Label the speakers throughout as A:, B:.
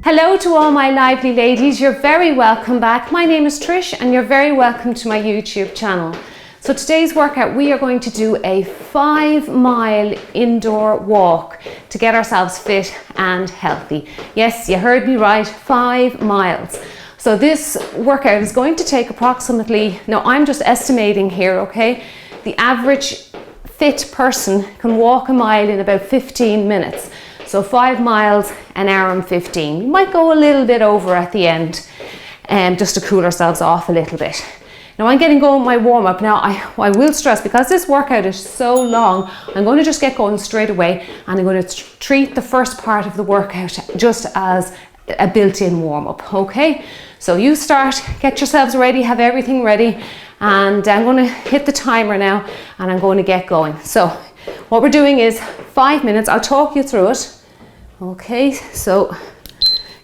A: Hello to all my lively ladies, you're very welcome back. My name is Trish and you're very welcome to my YouTube channel. So today's workout, we are going to do a 5-mile indoor walk to get ourselves fit and healthy. Yes, you heard me right, 5 miles. So this workout is going to take approximately, now I'm just estimating here, okay? The average fit person can walk a mile in about 15 minutes. So 5 miles, an hour and 15. We might go a little bit over at the end, just to cool ourselves off a little bit. Now I'm getting going with my warm up. Now I will stress, because this workout is so long, I'm going to just get going straight away, and I'm going to treat the first part of the workout just as a built-in warm up, okay? So you start, get yourselves ready, have everything ready, and I'm going to hit the timer now and I'm going to get going. So what we're doing is 5 minutes, I'll talk you through it. Okay, so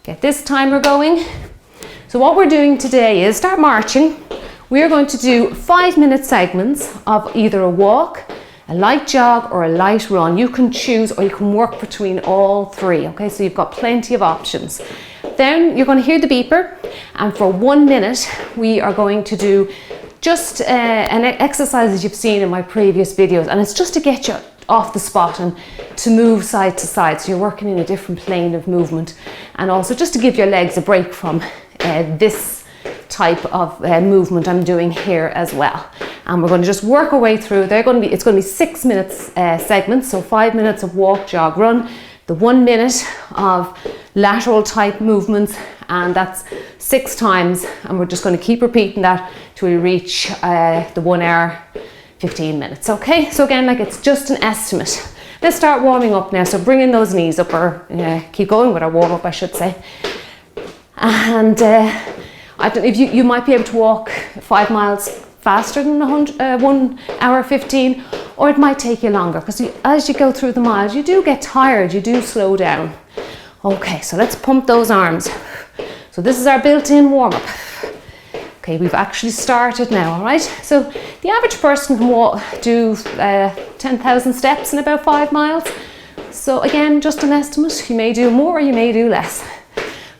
A: get this timer going. So what we're doing today is start marching. We are going to do 5-minute segments of either a walk, a light jog or a light run. You can choose, or you can work between all three. Okay, so you've got plenty of options. Then you're going to hear the beeper, and for 1 minute we are going to do just an exercise that you've seen in my previous videos, and it's just to get you off the spot and to move side to side, so you're working in a different plane of movement, and also just to give your legs a break from this type of movement I'm doing here as well. And we're going to just work our way through. It's going to be 6 minutes segments, so 5 minutes of walk, jog, run, the 1 minute of lateral type movements, and that's 6 times, and we're just going to keep repeating that till we reach the 1 hour 15 minutes. Okay, so again, like, it's just an estimate. Let's start warming up now. So bring in those knees up, or keep going with our warm up, I should say. And I don't, if you might be able to walk 5 miles faster than 1 hour 15, or it might take you longer, because as you go through the miles you do get tired, you do slow down. Okay, so let's pump those arms. So this is our built-in warm-up. Okay, we've actually started now, all right? So the average person can do 10,000 steps in about 5 miles. So again, just an estimate. You may do more, you may do less.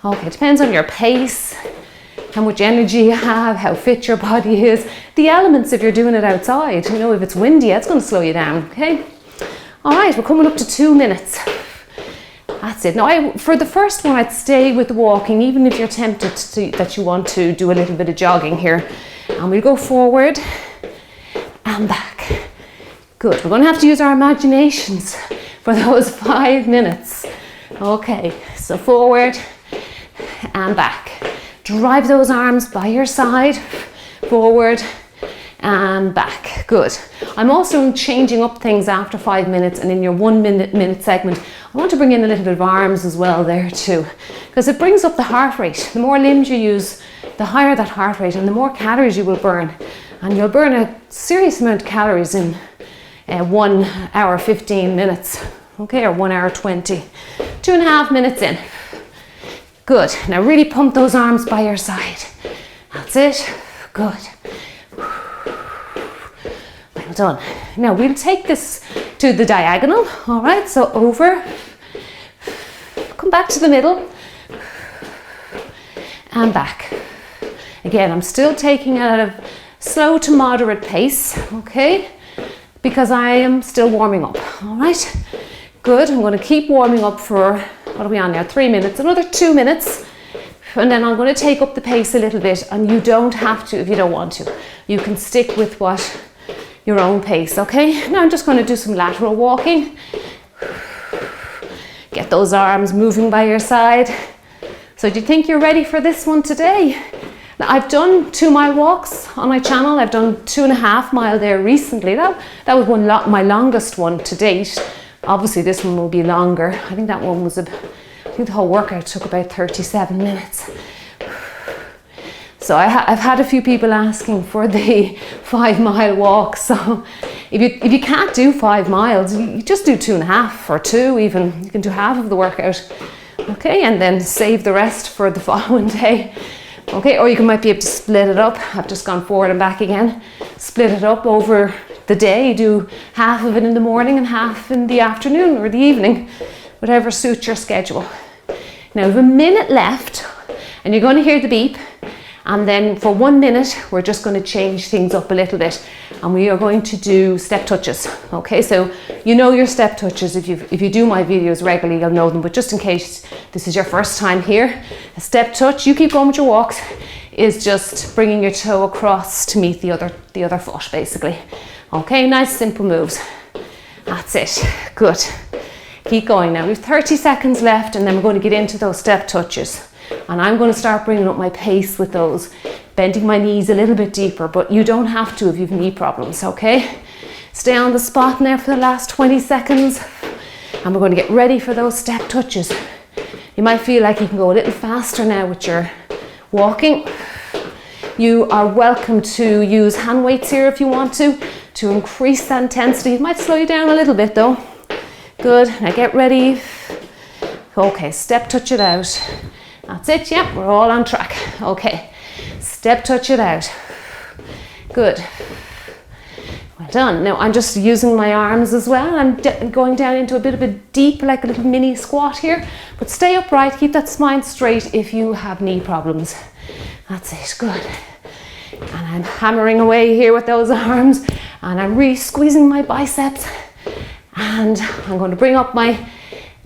A: Okay, it depends on your pace, how much energy you have, how fit your body is, the elements if you're doing it outside. You know, if it's windy, it's going to slow you down, okay? All right, we're coming up to 2 minutes. That's it. Now, for the first one, I'd stay with the walking, even if you're tempted that you want to do a little bit of jogging here. And we'll go forward and back. Good. We're going to have to use our imaginations for those 5 minutes. Okay, so forward and back. Drive those arms by your side, forward and back. Good. I'm also changing up things after 5 minutes, and in your 1 minute segment, I want to bring in a little bit of arms as well there too, because it brings up the heart rate. The more limbs you use, the higher that heart rate, and the more calories you will burn. And you'll burn a serious amount of calories in 1 hour 15 minutes, okay, or 1 hour 20. 2.5 minutes in. Good. Now really pump those arms by your side. That's it. Good. Well done. Now we'll take this to the diagonal. All right, so over. Come back to the middle. And back. Again, I'm still taking it at a slow to moderate pace, okay? Because I am still warming up. All right. Good. I'm going to keep warming up for, what are we on now? 3 minutes, another 2 minutes. And then I'm going to take up the pace a little bit, and you don't have to if you don't want to. You can stick with your own pace, okay? Now I'm just going to do some lateral walking. Get those arms moving by your side. So do you think you're ready for this one today? Now, I've done 2-mile walks on my channel. I've done 2.5 mile there recently. That was my longest one to date. Obviously this one will be longer. I think that one was I think the whole workout took about 37 minutes. So I've had a few people asking for the 5-mile walk. So if you can't do 5 miles, you just do 2.5 or 2 even. You can do half of the workout. Okay, and then save the rest for the following day. Okay, or you might be able to split it up. I've just gone forward and back again. Split it up over the day. Do half of it in the morning and half in the afternoon or the evening, whatever suits your schedule. Now we have a minute left, and you're going to hear the beep, and then for 1 minute we're just going to change things up a little bit, and we are going to do step touches. Okay, so you know your step touches. If you do my videos regularly, you'll know them, but just in case this is your first time here, a step touch, you keep going with your walks, is just bringing your toe across to meet the other foot, basically. Okay, nice simple moves. That's it. Good. Keep going now. We have 30 seconds left, and then we're going to get into those step touches. And I'm going to start bringing up my pace with those, bending my knees a little bit deeper, but you don't have to if you've knee problems, okay? Stay on the spot now for the last 20 seconds, and we're going to get ready for those step touches. You might feel like you can go a little faster now with your walking. You are welcome to use hand weights here if you want to increase that intensity. It might slow you down a little bit though. Good, now get ready. Okay, step touch it out. That's it, yeah, we're all on track. Okay, step touch it out. Good. Well done. Now I'm just using my arms as well. I'm going down into a bit of a deep, like a little mini squat here, but stay upright, keep that spine straight if you have knee problems. That's it, good. And I'm hammering away here with those arms, and I'm really squeezing my biceps, and I'm going to bring up my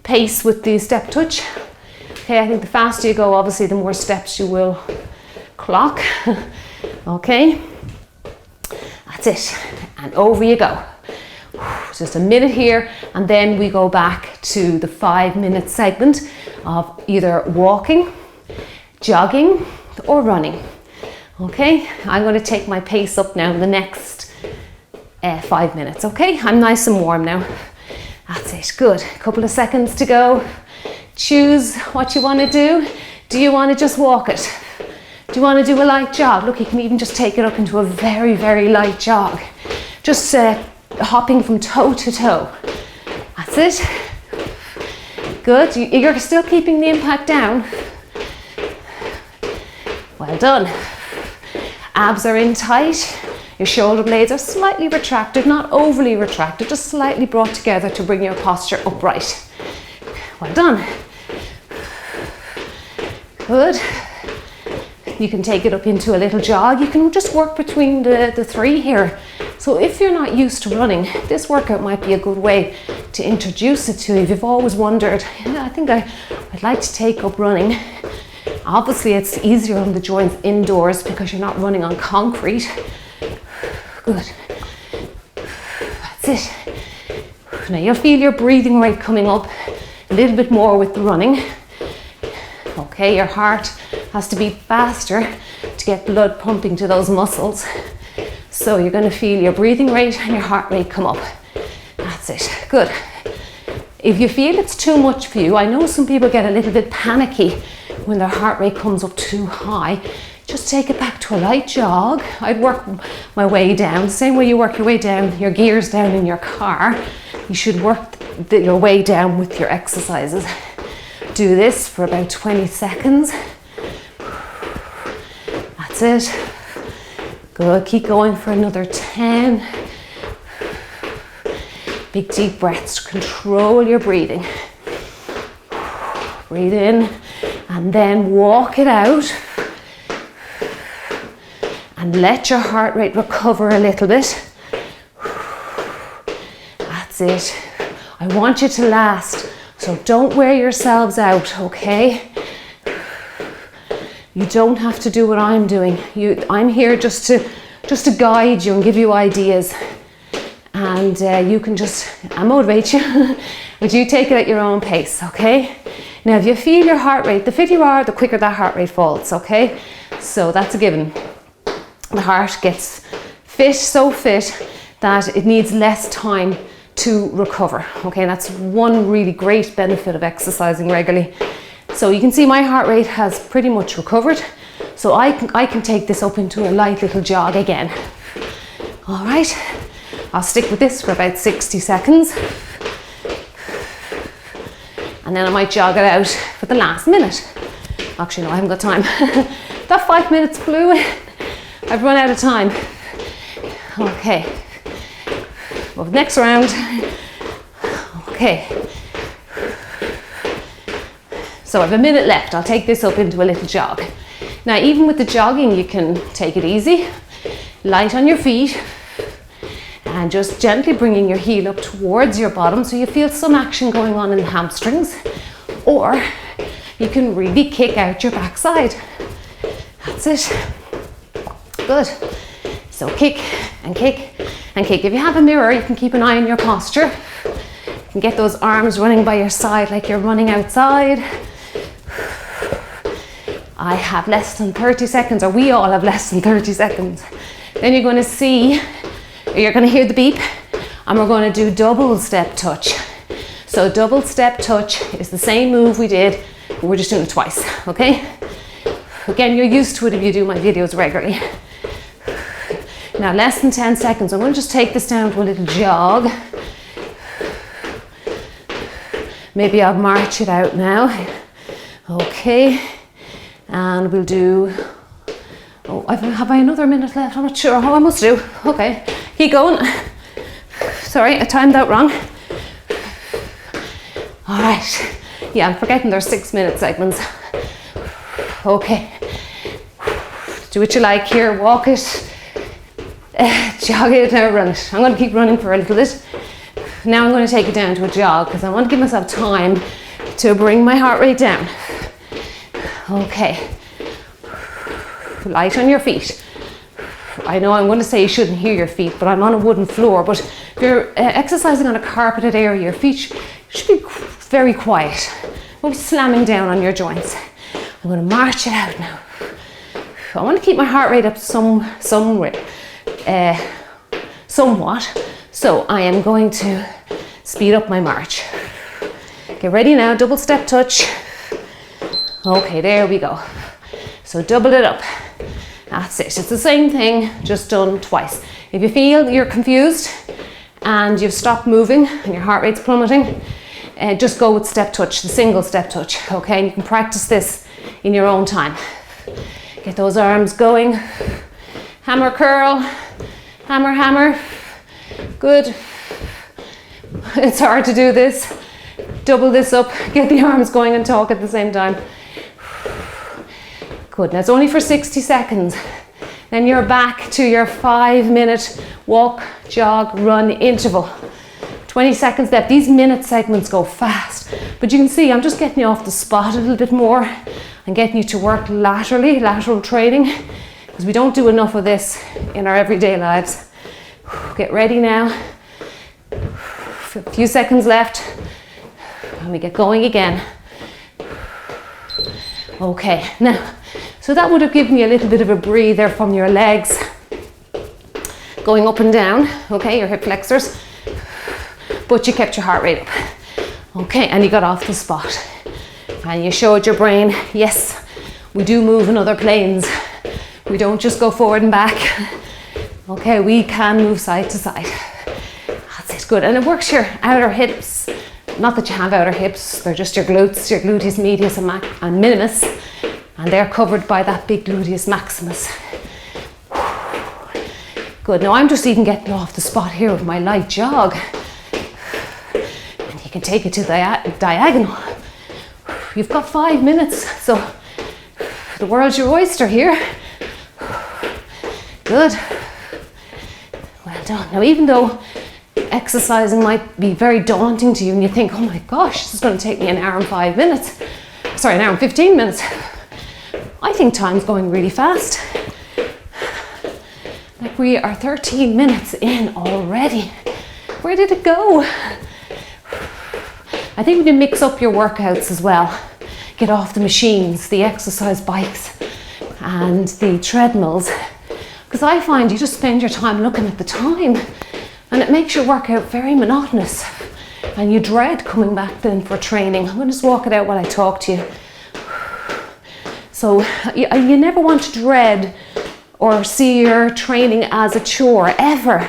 A: pace with the step touch. Okay, I think the faster you go, obviously, the more steps you will clock. Okay, that's it. And over you go. Just a minute here, and then we go back to the 5-minute segment of either walking, jogging, or running. Okay, I'm going to take my pace up now in the next 5 minutes. Okay, I'm nice and warm now. That's it, good. A couple of seconds to go. Choose what you want to do. Do you want to just walk it? Do you want to do a light jog? Look, you can even just take it up into a very, very light jog. Just hopping from toe to toe. That's it. Good. You're still keeping the impact down. Well done. Abs are in tight. Your shoulder blades are slightly retracted, not overly retracted, just slightly brought together to bring your posture upright. Well done. Good. You can take it up into a little jog. You can just work between the three here. So if you're not used to running, this workout might be a good way to introduce it to you. If you've always wondered, yeah, I think I'd like to take up running. Obviously it's easier on the joints indoors because you're not running on concrete. Good. That's it. Now you'll feel your breathing rate coming up a little bit more with the running. Okay, your heart has to beat faster to get blood pumping to those muscles. So you're going to feel your breathing rate and your heart rate come up. That's it. Good. If you feel it's too much for you, I know some people get a little bit panicky when their heart rate comes up too high. Just take it back to a light jog. I'd work my way down. The same way you work your way down, your gears down in your car, you should work your way down with your exercises. Do this for about 20 seconds. That's it. Good, keep going for another 10. Big deep breaths to control your breathing. Breathe in and then walk it out. And let your heart rate recover a little bit. That's it. I want you to last, so don't wear yourselves out, okay? You don't have to do what I'm doing. I'm here just to guide you and give you ideas. And you can just, I motivate you, but you take it at your own pace, okay? Now, if you feel your heart rate, the fitter you are, the quicker that heart rate falls, okay? So that's a given. The heart gets fit, so fit, that it needs less time to recover, okay? That's one really great benefit of exercising regularly. So you can see my heart rate has pretty much recovered. So I can take this up into a light little jog again. All right, I'll stick with this for about 60 seconds. And then I might jog it out for the last minute. Actually, no, I haven't got time. That 5 minutes flew in. I've run out of time. Okay. Well, next round. Okay. So I have a minute left. I'll take this up into a little jog. Now, even with the jogging, you can take it easy, light on your feet, and just gently bringing your heel up towards your bottom so you feel some action going on in the hamstrings. Or you can really kick out your backside. That's it. Good. So kick and kick and kick. If you have a mirror, you can keep an eye on your posture. You can get those arms running by your side like you're running outside. I have less than 30 seconds, or we all have less than 30 seconds. Then you're going to see, or you're going to hear the beep, and we're going to do double step touch. So double step touch is the same move we did, but we're just doing it twice, okay? Again, you're used to it if you do my videos regularly. Now, less than 10 seconds. I'm going to just take this down to a little jog. Maybe I'll march it out now. Okay. And we'll do, have I another minute left? I'm not sure. Oh, I must do. Okay, keep going. Sorry, I timed out wrong. All right. Yeah, I'm forgetting there's 6-minute segments. Okay. Do what you like here. Walk it, jog it, now run it. I'm going to keep running for a little bit. Now I'm going to take it down to a jog because I want to give myself time to bring my heart rate down. Okay, light on your feet. I know I'm going to say you shouldn't hear your feet, but I'm on a wooden floor. But if you're exercising on a carpeted area, your feet should be very quiet. Won't be slamming down on your joints. I'm going to march it out now. I want to keep my heart rate up somewhat. So I am going to speed up my march. Get ready now, double step touch. Okay, there we go. So double it up. That's it. It's the same thing, just done twice. If you feel you're confused and you've stopped moving and your heart rate's plummeting, just go with step touch, the single step touch. Okay, and you can practice this in your own time. Get those arms going. Hammer curl, hammer, hammer. Good. It's hard to do this. Double this up, get the arms going and talk at the same time. Good, now it's only for 60 seconds. Then you're back to your 5-minute walk, jog, run interval. 20 seconds left. These minute segments go fast. But you can see I'm just getting you off the spot a little bit more and getting you to work laterally, lateral training, because we don't do enough of this in our everyday lives. Get ready now. A few seconds left. And we get going again. Okay, now, so that would have given you a little bit of a breather from your legs going up and down, okay, your hip flexors, but you kept your heart rate up. Okay, and you got off the spot. And you showed your brain, yes, we do move in other planes. We don't just go forward and back. Okay, we can move side to side. That's it, good. And it works your outer hips. Not that you have outer hips, they're just your glutes, your gluteus medius and minimus, and they're covered by that big gluteus maximus. Good, now I'm just even getting off the spot here with my light jog. And you can take it to diagonal. You've got 5 minutes, so the world's your oyster here. Good. Well done. Now, even though exercising might be very daunting to you and you think, oh my gosh, this is going to take me an hour and 5 minutes. Sorry, an hour and 15 minutes. I think time's going really fast. Like we are 13 minutes in already. Where did it go? I think we can mix up your workouts as well. Get off the machines, the exercise bikes and the treadmills. Because I find you just spend your time looking at the time and it makes your workout very monotonous and you dread coming back then for training. I'm going to just walk it out while I talk to you. So you never want to dread or see your training as a chore, ever.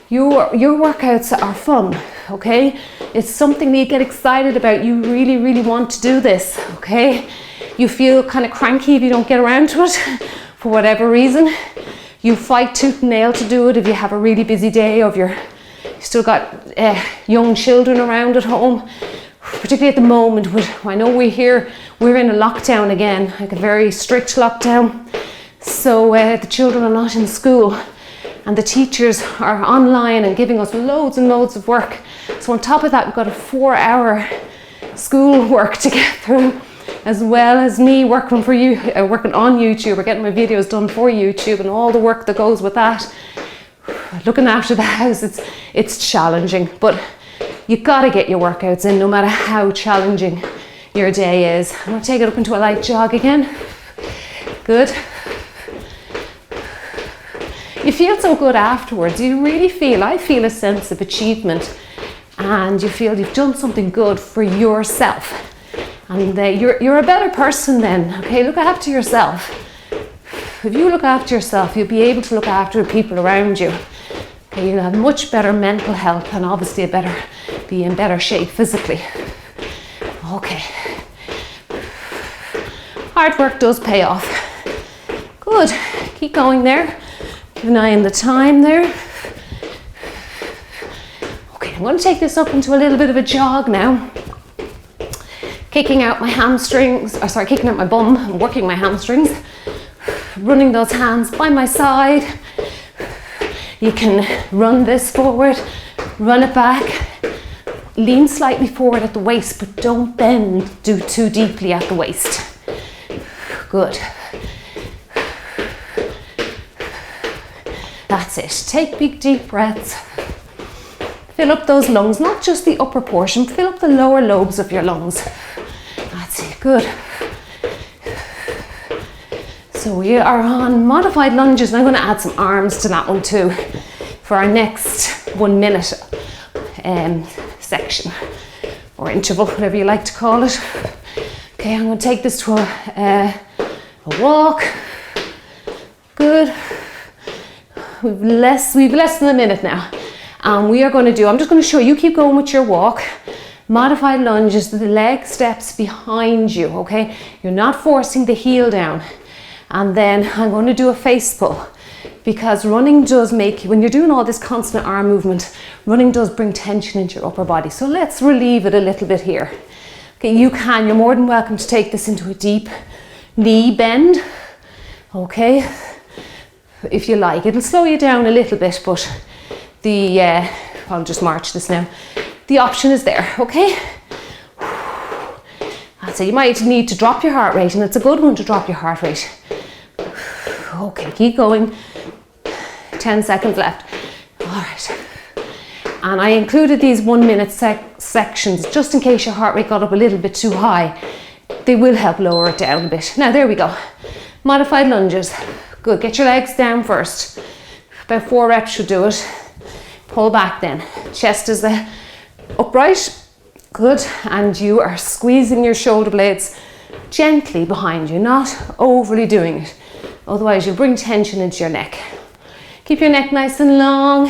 A: Your workouts are fun, okay? It's something that you get excited about. You really, really want to do this, okay? You feel kind of cranky if you don't get around to it for whatever reason. You fight tooth and nail to do it if you have a really busy day or if you've still got young children around at home. particularly at the moment, I know we're in a lockdown again, like a very strict lockdown. So the children are not in school and the teachers are online and giving us loads and loads of work. So on top of that, we've got a 4-hour school work to get through, as well as me working for you, working on YouTube, or getting my videos done for YouTube and all the work that goes with that. Looking after the house, it's challenging, but you've got to get your workouts in no matter how challenging your day is. I'm going to take it up into a light jog again. Good. You feel so good afterwards. You really feel, I feel a sense of achievement, and you feel you've done something good for yourself. And you're a better person then, okay? Look after yourself. If you look after yourself, you'll be able to look after the people around you. Okay, you'll have much better mental health and obviously be in better shape physically. Okay. Hard work does pay off. Good. Keep going there. Keep an eye on the time there. Okay, I'm going to take this up into a little bit of a jog now. Kicking out my hamstrings, kicking out my bum and working my hamstrings. Running those hands by my side. You can run this forward, run it back. Lean slightly forward at the waist, but don't bend too deeply at the waist. Good. That's it. Take big deep breaths. Fill up those lungs, not just the upper portion, fill up the lower lobes of your lungs. That's it. Good. So we are on modified lunges, and I'm going to add some arms to that one too for our next 1 minute section or interval, whatever you like to call it. Okay, I'm going to take this to a walk. Good. We've less than a minute now. And we are going to do, I'm just going to show you, keep going with your walk. Modified lunges, the leg steps behind you, okay? You're not forcing the heel down. And then I'm going to do a face pull, because running does make, when you're doing all this constant arm movement, running does bring tension into your upper body. So let's relieve it a little bit here. Okay, you're more than welcome to take this into a deep knee bend, okay, if you like. It'll slow you down a little bit, but I'll just march this now. The option is there, okay? So you might need to drop your heart rate, and it's a good one to drop your heart rate. Okay, keep going. 10 seconds left. All right. And I included these 1 minute sections just in case your heart rate got up a little bit too high. They will help lower it down a bit. Now, there we go. Modified lunges. Good. Get your legs down first. About 4 reps should do it. Pull back then. Chest is upright. Good. And you are squeezing your shoulder blades gently behind you, not overly doing it. Otherwise, you'll bring tension into your neck. Keep your neck nice and long.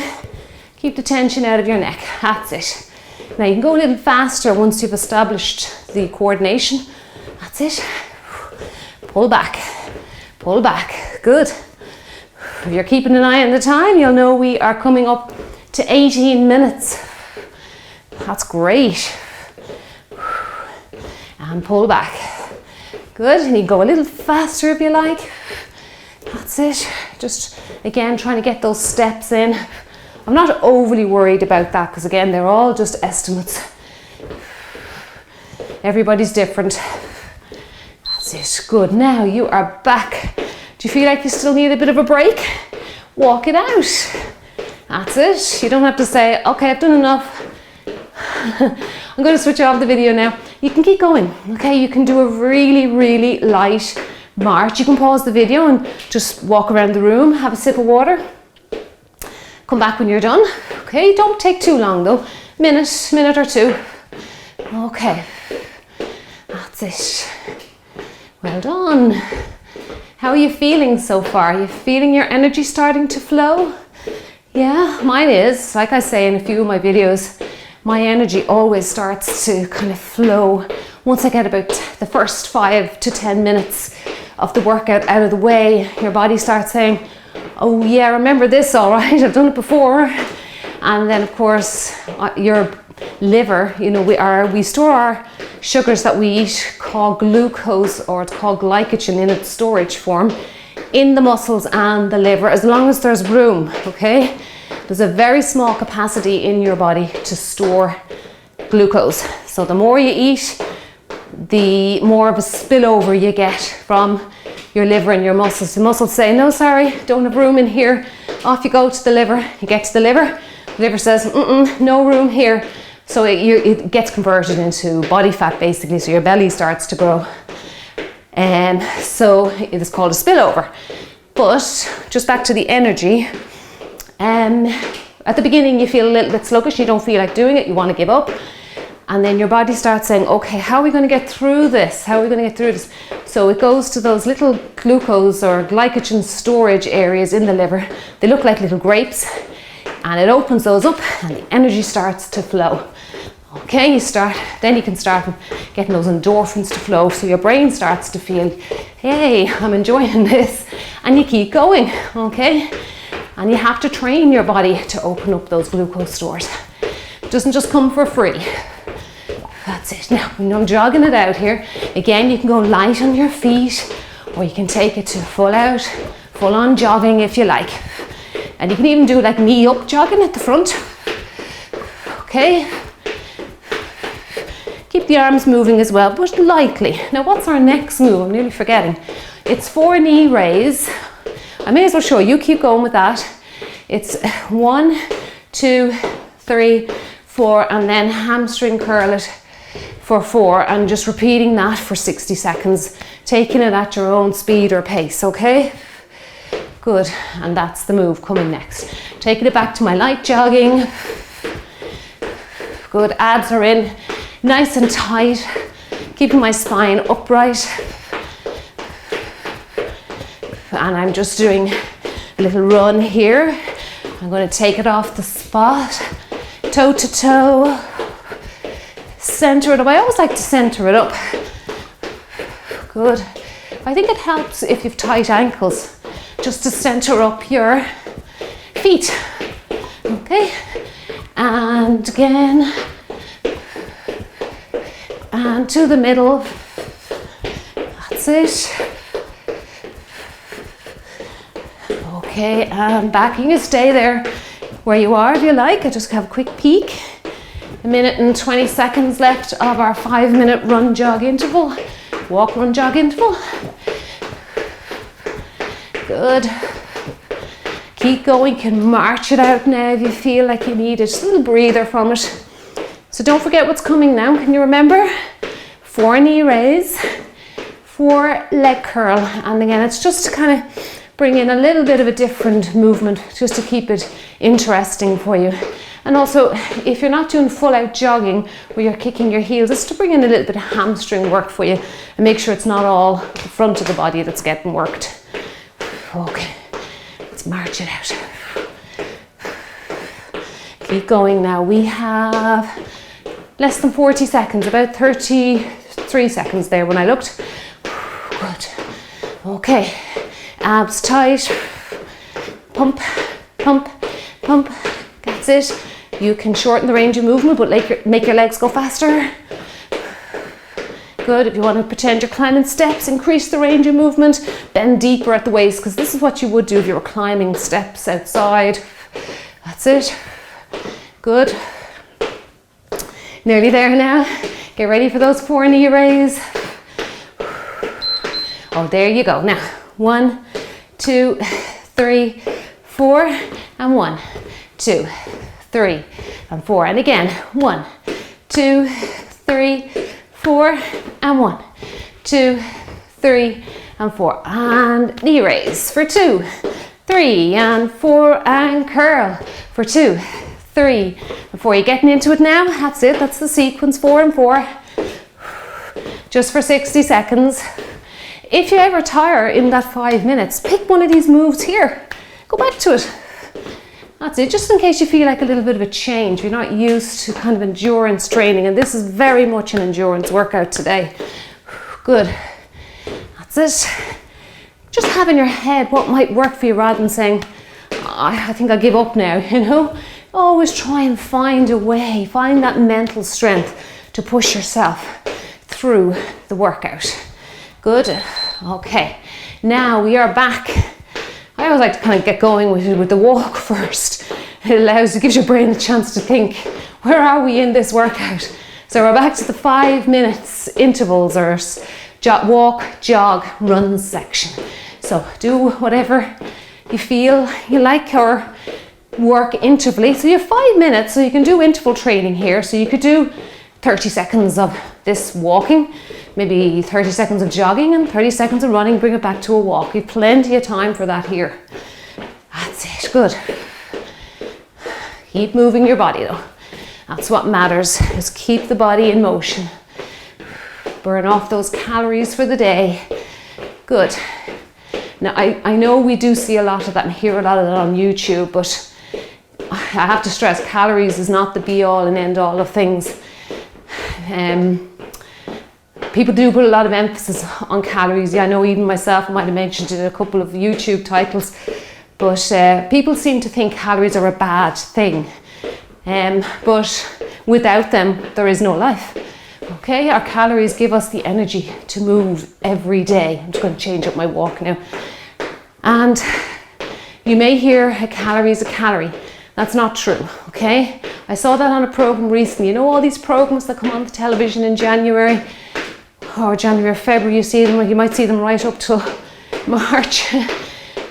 A: Keep the tension out of your neck. That's it. Now you can go a little faster once you've established the coordination. That's it. Pull back. Pull back. Good. If you're keeping an eye on the time, you'll know we are coming up to 18 minutes. That's great. And pull back. Good. And you can go a little faster if you like. That's it. Just again trying to get those steps in. I'm not overly worried about that, because again, they're all just estimates. Everybody's different. That's it. Good. Now you are back. Do you feel like you still need a bit of a break? Walk it out. That's it. You don't have to say, okay, I've done enough. I'm going to switch off the video now. You can keep going. Okay, you can do a really, really light march. You can pause the video and just walk around the room, have a sip of water. Come back when you're done. Okay, don't take too long though. Minute or two. Okay, that's it. Well done. How are you feeling so far? Are you feeling your energy starting to flow? Yeah, mine is. Like I say in a few of my videos, my energy always starts to kind of flow once I get about the first 5 to 10 minutes of the workout out of the way. Your body starts saying, oh yeah, remember this, all right, I've done it before. And then of course your liver, you know, we store our sugars that we eat, called glucose, or it's called glycogen in its storage form, in the muscles and the liver, as long as there's room, okay? There's a very small capacity in your body to store glucose. So the more you eat, the more of a spillover you get from your liver and your muscles. The muscles say, no, sorry, don't have room in here. Off you go to the liver. You get to the liver says, no room here. So it gets converted into body fat, basically, so your belly starts to grow. And so it is called a spillover. But just back to the energy, at the beginning you feel a little bit sluggish, you don't feel like doing it, you want to give up. And then your body starts saying, okay, how are we going to get through this? How are we going to get through this? So it goes to those little glucose or glycogen storage areas in the liver. They look like little grapes, and it opens those up and the energy starts to flow. Okay, then you can start getting those endorphins to flow. So your brain starts to feel, hey, I'm enjoying this. And you keep going, okay? And you have to train your body to open up those glucose stores. It doesn't just come for free. That's it. Now, when I'm jogging it out here, again, you can go light on your feet, or you can take it to full on jogging if you like. And you can even do like knee up jogging at the front. Okay. Keep the arms moving as well, but lightly. Now, what's our next move? I'm nearly forgetting. It's 4 knee raise. I may as well show you. Keep going with that. It's 1, 2, 3, 4, and then hamstring curl it for 4, and just repeating that for 60 seconds, taking it at your own speed or pace, okay? Good, and that's the move coming next. Taking it back to my light jogging. Good, abs are in, nice and tight, keeping my spine upright. And I'm just doing a little run here. I'm going to take it off the spot, toe to toe. Center it up. I always like to center it up. Good. I think it helps if you've tight ankles, just to center up your feet. Okay. And again. And to the middle. That's it. Okay, and back. You can stay there where you are if you like. I just have a quick peek. 1 minute and 20 seconds left of our 5-minute run jog interval. Walk, run, jog interval. Good. Keep going. You can march it out now if you feel like you need it. Just a little breather from it. So don't forget what's coming now. Can you remember? 4 knee raise, 4 leg curl. And again, it's just to kind of bring in a little bit of a different movement, just to keep it interesting for you. And also, if you're not doing full out jogging where you're kicking your heels, it's to bring in a little bit of hamstring work for you and make sure it's not all the front of the body that's getting worked. Okay, let's march it out. Keep going now. We have less than 40 seconds, about 33 seconds there when I looked. Good. Okay, abs tight. Pump, pump, pump. That's it. You can shorten the range of movement, but make your legs go faster. Good. If you want to pretend you're climbing steps, increase the range of movement. Bend deeper at the waist, because this is what you would do if you were climbing steps outside. That's it. Good. Nearly there now. Get ready for those 4 knee raise. Oh, there you go. Now, 1, 2, 3, 4, and 1, 2, 3, and 4. And again, 1, 2, 3, 4, and 1, 2, 3, and 4. And knee raise for 2, 3, and 4, and curl for 2, 3, and 4. You're getting into it now. That's it. That's the sequence, 4 and 4. Just for 60 seconds. If you ever tire in that 5 minutes, pick one of these moves here. Go back to it. That's it, just in case you feel like a little bit of a change. You're not used to kind of endurance training, and this is very much an endurance workout today. Good. That's it. Just have in your head what might work for you rather than saying, oh, I think I'll give up now, you know? always try and find a way, find that mental strength to push yourself through the workout. Good. Okay. Now we are back. I always like to kind of get going with the walk first. It gives your brain a chance to think, where are we in this workout? So we're back to the 5 minutes intervals, or walk, jog, run section. So do whatever you feel you like, or work intervally. So you have 5 minutes, so you can do interval training here. So you could do 30 seconds of this walking, maybe 30 seconds of jogging and 30 seconds of running, bring it back to a walk. You've plenty of time for that here. That's it, good. Keep moving your body though. That's what matters, is keep the body in motion. Burn off those calories for the day. Good. Now I know we do see a lot of that and hear a lot of that on YouTube, but I have to stress, calories is not the be all and end all of things. People do put a lot of emphasis on calories. Yeah, I know even myself, I might have mentioned it in a couple of YouTube titles, but people seem to think calories are a bad thing. But without them, there is no life. Okay, our calories give us the energy to move every day. I'm just going to change up my walk now. And you may hear a calorie is a calorie. That's not true, okay? I saw that on a program recently. You know all these programs that come on the television in January or January or February, you might see them right up till March,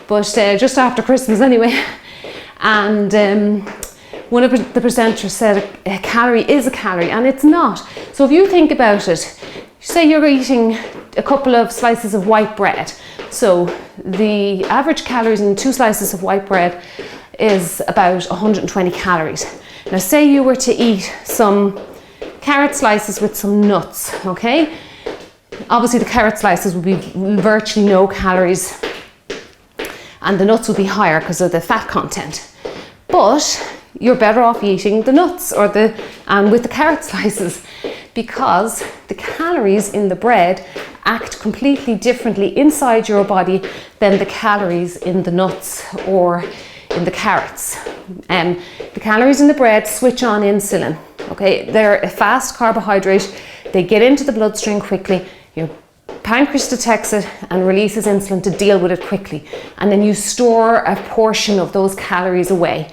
A: but just after Christmas anyway. And one of the presenters said a calorie is a calorie, and it's not. So if you think about it, say you're eating a couple of slices of white bread. So the average calories in 2 slices of white bread is about 120 calories. Now say you were to eat some carrot slices with some nuts, okay? Obviously the carrot slices would be virtually no calories and the nuts would be higher because of the fat content. But you're better off eating the nuts or with the carrot slices, because the calories in the bread act completely differently inside your body than the calories in the nuts or in the carrots. The calories in the bread switch on insulin. Okay, they're a fast carbohydrate. They get into the bloodstream quickly. Your pancreas detects it and releases insulin to deal with it quickly. And then you store a portion of those calories away.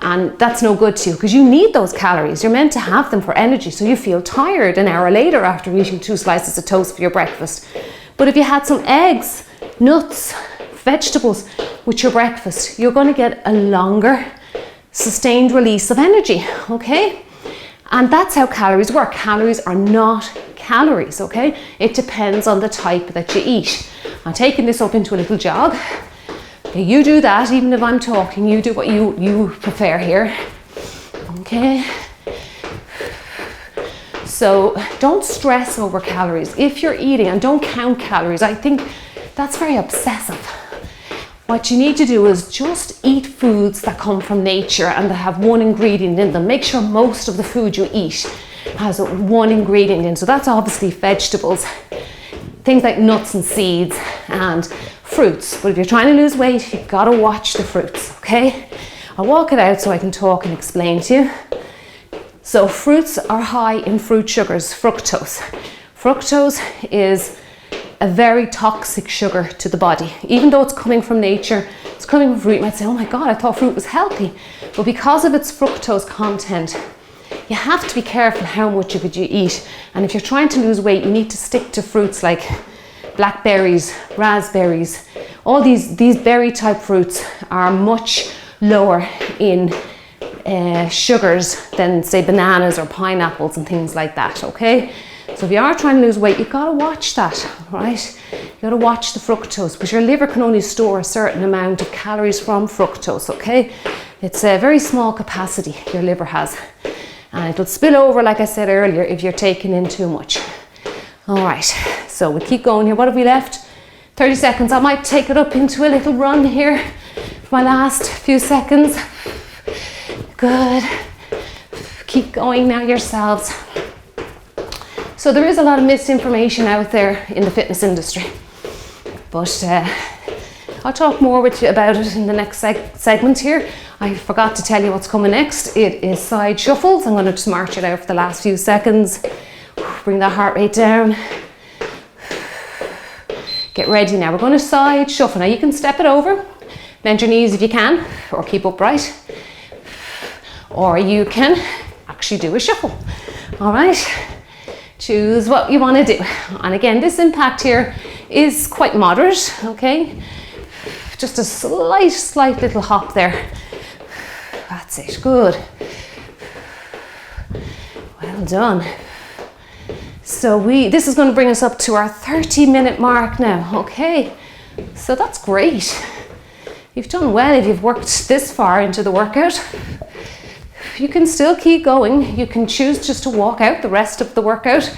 A: And that's no good to you because you need those calories. You're meant to have them for energy, so you feel tired an hour later after eating 2 slices of toast for your breakfast. But if you had some eggs, nuts, vegetables with your breakfast, you're going to get a longer sustained release of energy, okay? And that's how calories work. Calories are not calories, okay? It depends on the type that you eat. I'm taking this up into a little jog. Okay, you do that, even if I'm talking, you do what you prefer here, okay? So don't stress over calories. If you're eating, and don't count calories, I think that's very obsessive. What you need to do is just eat foods that come from nature and that have one ingredient in them. Make sure most of the food you eat has one ingredient in. So that's obviously vegetables, things like nuts and seeds and fruits. But if you're trying to lose weight, you've got to watch the fruits, okay? I'll walk it out so I can talk and explain to you. So fruits are high in fruit sugars, fructose. Fructose is a very toxic sugar to the body. Even though it's coming from nature, it's coming from fruit, you might say, oh my God, I thought fruit was healthy. But because of its fructose content, you have to be careful how much of it you eat. And if you're trying to lose weight, you need to stick to fruits like blackberries, raspberries. All these berry type fruits are much lower in sugars than say bananas or pineapples and things like that, okay? So if you are trying to lose weight, you've got to watch that, right? You've got to watch the fructose, because your liver can only store a certain amount of calories from fructose, okay? It's a very small capacity your liver has. And it'll spill over, like I said earlier, if you're taking in too much. All right, so we keep going here. What have we left? 30 seconds. I might take it up into a little run here for my last few seconds. Good. Keep going now yourselves. So there is a lot of misinformation out there in the fitness industry, but I'll talk more with you about it in the next segment here. I forgot to tell you what's coming next. It is side shuffles. I'm going to just march it out for the last few seconds. Bring that heart rate down. Get ready now. We're going to side shuffle. Now you can step it over, bend your knees if you can, or keep upright. Or you can actually do a shuffle. All right, choose what you want to do. And again, this impact here is quite moderate, okay? Just a slight little hop there. That's it, good. Well done. So this is going to bring us up to our 30-minute mark now, okay? So that's great. You've done well if you've worked this far into the workout. You can still keep going. You can choose just to walk out the rest of the workout,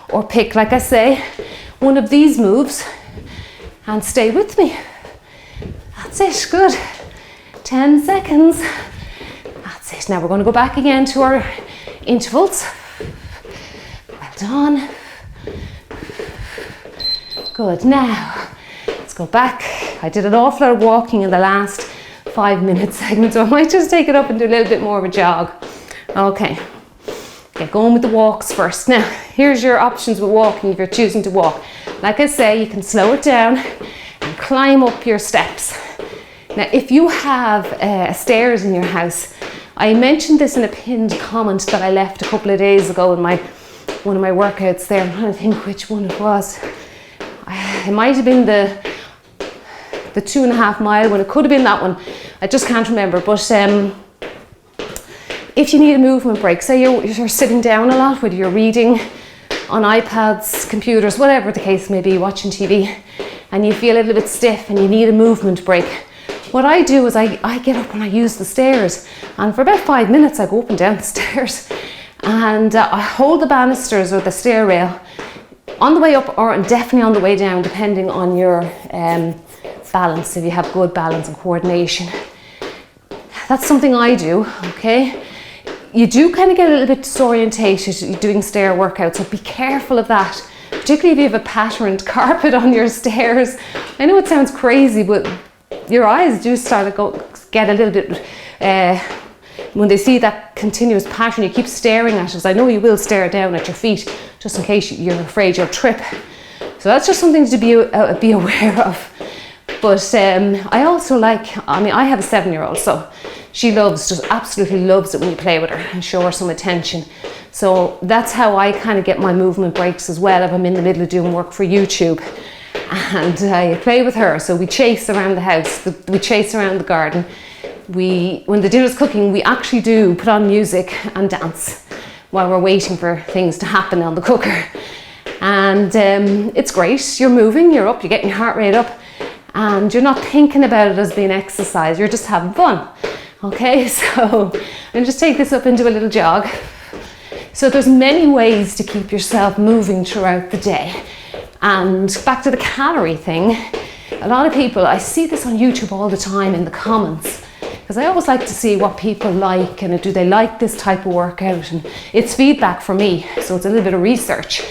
A: or pick, like I say, one of these moves and stay with me. That's it, good. 10 seconds. That's it. Now we're going to go back again to our intervals. Well done. Good. Now let's go back. I did an awful lot of walking in the last 5-minute segment, so I might just take it up and do a little bit more of a jog. Okay, get going with the walks first. Now, here's your options with walking if you're choosing to walk. Like I say, you can slow it down and climb up your steps. Now, if you have stairs in your house, I mentioned this in a pinned comment that I left a couple of days ago in one of my workouts there. I'm trying to think which one it was. It might have been the 2.5 mile one. It could have been that one. I just can't remember. But if you need a movement break, say you're sitting down a lot, whether you're reading on iPads, computers, whatever the case may be, watching TV, and you feel a little bit stiff and you need a movement break, what I do is I get up and I use the stairs, and for about 5 minutes I go up and down the stairs, and I hold the banisters or the stair rail on the way up, or definitely on the way down, depending on your balance, if you have good balance and coordination. That's something I do, okay? You do kind of get a little bit disorientated doing stair workouts, so be careful of that, particularly if you have a patterned carpet on your stairs. I know it sounds crazy, but your eyes do start to get a little bit, when they see that continuous pattern, you keep staring at it. I know you will stare down at your feet, just in case you're afraid you'll trip. So that's just something to be aware of. But I also I have a 7-year-old, so she just absolutely loves it when you play with her and show her some attention. So that's how I kind of get my movement breaks as well, if I'm in the middle of doing work for YouTube. And I play with her, so we chase around the house, we chase around the garden. When the dinner's cooking, we actually do put on music and dance while we're waiting for things to happen on the cooker. And it's great. You're moving, you're up, you're getting your heart rate up, and you're not thinking about it as being exercise, you're just having fun. Okay, so I'll just take this up into a little jog. So there's many ways to keep yourself moving throughout the day. And back to the calorie thing, a lot of people, I see this on YouTube all the time in the comments, because I always like to see what people like, and do they like this type of workout, and it's feedback for me, so it's a little bit of research.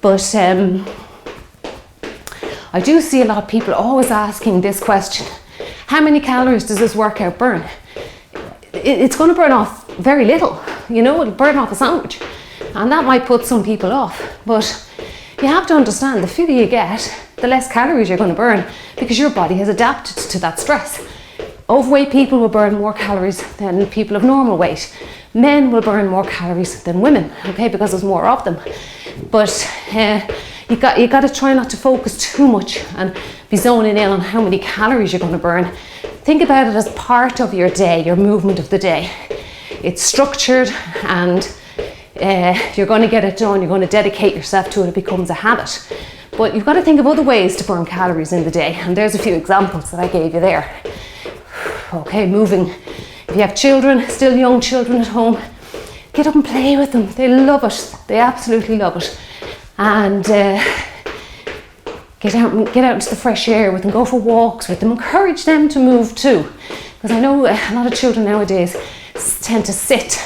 A: But I do see a lot of people always asking this question: how many calories does this workout burn? It's going to burn off very little, it'll burn off a sandwich, and that might put some people off. But you have to understand, the fitter you get, the less calories you're going to burn, because your body has adapted to that stress. Overweight people will burn more calories than people of normal weight. Men will burn more calories than women, okay, because there's more of them. But you got to try not to focus too much and be zoning in on how many calories you're going to burn. Think about it as part of your day, your movement of the day. It's structured, and you're going to get it done. You're going to dedicate yourself to it. It becomes a habit. But you've got to think of other ways to burn calories in the day, and there's a few examples that I gave you there. Okay, moving. If you have children, still young children at home, get up and play with them. They love it. They absolutely love it. And get out into the fresh air with them, go for walks with them, encourage them to move too. Because I know a lot of children nowadays tend to sit.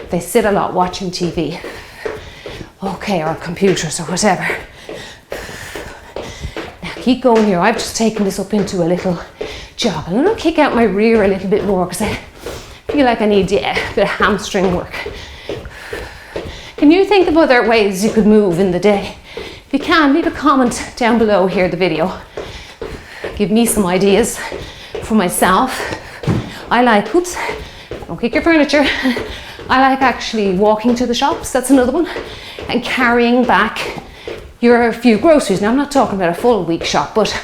A: They sit a lot watching TV, okay, or computers or whatever. Now keep going here. I've just taken this up into a little jog. I'm going to kick out my rear a little bit more because I feel like I need a bit of hamstring work. Can you think of other ways you could move in the day? If you can, leave a comment down below here, the video. Give me some ideas for myself. I like, oops, don't kick your furniture. I like actually walking to the shops, that's another one, and carrying back your few groceries. Now I'm not talking about a full week shop, but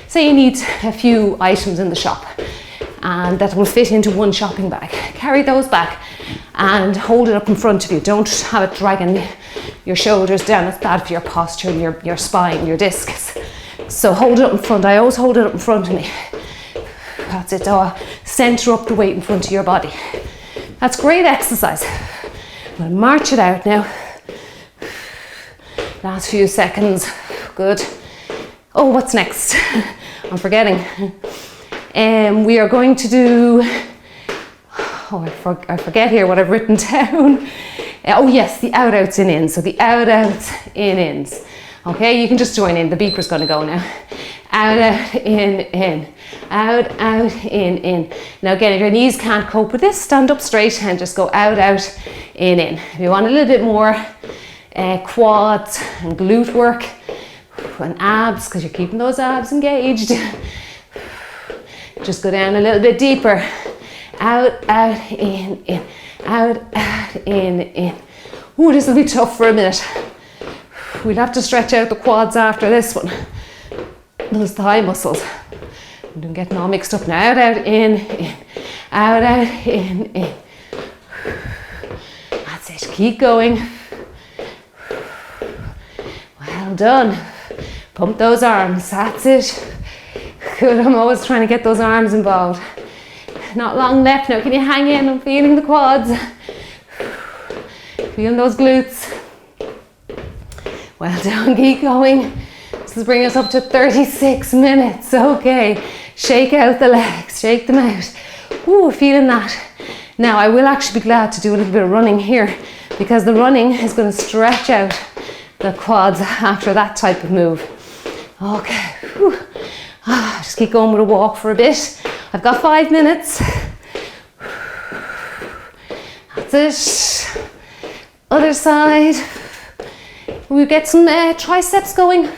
A: say you need a few items in the shop and that will fit into one shopping bag. Carry those back and hold it up in front of you. Don't have it dragging your shoulders down. It's bad for your posture, your spine, your discs. So hold it up in front. I always hold it up in front of me. That's it. Center up the weight in front of your body. That's great exercise. I'm going to march it out now. Last few seconds. Good. Oh, what's next? I'm forgetting. We are going to do, I forget here what I've written down. Oh yes, the out-outs in ins. So the out-outs in ins. Okay, you can just join in. The beeper's going to go now. Out, out, in. Out, out, in. Now again, if your knees can't cope with this, stand up straight and just go out, out, in. If you want a little bit more quads and glute work and abs, because you're keeping those abs engaged, just go down a little bit deeper. Out, out, in. Out, out, in. Ooh, this will be tough for a minute. We'll have to stretch out the quads after this one. Those thigh muscles. I'm getting all mixed up now. Out, out, in. Out, out, in. That's it. Keep going. Well done. Pump those arms. That's it. Good. I'm always trying to get those arms involved. Not long left now. Can you hang in? I'm feeling the quads. Feeling those glutes. Well done. Keep going. This is bringing us up to 36 minutes. Okay. Shake out the legs. Shake them out. Ooh, feeling that. Now I will actually be glad to do a little bit of running here because the running is going to stretch out the quads after that type of move. Okay. Whew. Just keep going with a walk for a bit. I've got 5 minutes. That's it. Other side. We get some triceps going.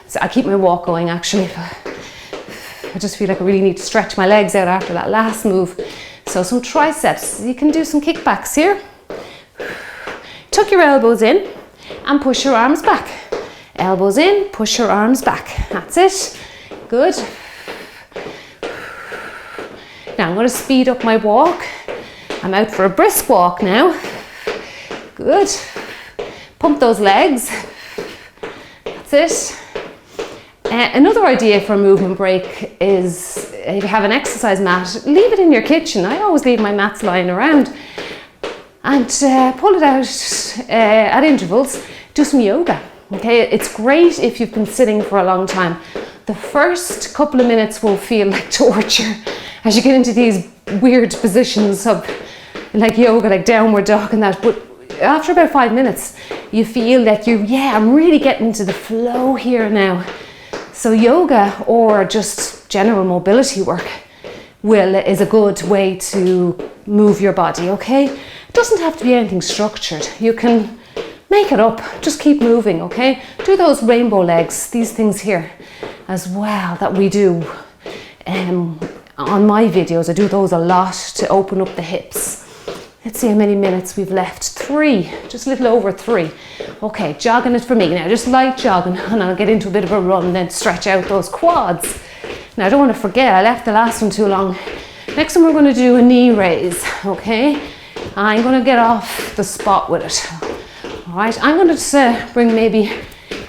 A: So I keep my walk going actually. I just feel like I really need to stretch my legs out after that last move. So some triceps. You can do some kickbacks here. Tuck your elbows in and push your arms back. Elbows in, push your arms back. That's it. Good. Now I'm going to speed up my walk. I'm out for a brisk walk now. Good. Pump those legs. That's it. Another idea for a movement break is if you have an exercise mat, leave it in your kitchen. I always leave my mats lying around and pull it out at intervals. Do some yoga. Okay, it's great if you've been sitting for a long time. The first couple of minutes will feel like torture as you get into these weird positions of like yoga, like downward dog and that. But after about 5 minutes, you feel that I'm really getting into the flow here now. So yoga or just general mobility work is a good way to move your body, okay? It doesn't have to be anything structured. You can make it up, just keep moving, okay? Do those rainbow legs, these things here as well that we do. On my videos, I do those a lot to open up the hips. Let's see how many minutes we've left. 3, just a little over 3. Okay, jogging it for me now, just light jogging, and I'll get into a bit of a run, then stretch out those quads. Now I don't want to forget, I left the last one too long. Next one we're going to do a knee raise, okay? I'm going to get off the spot with it. All right, I'm going to bring maybe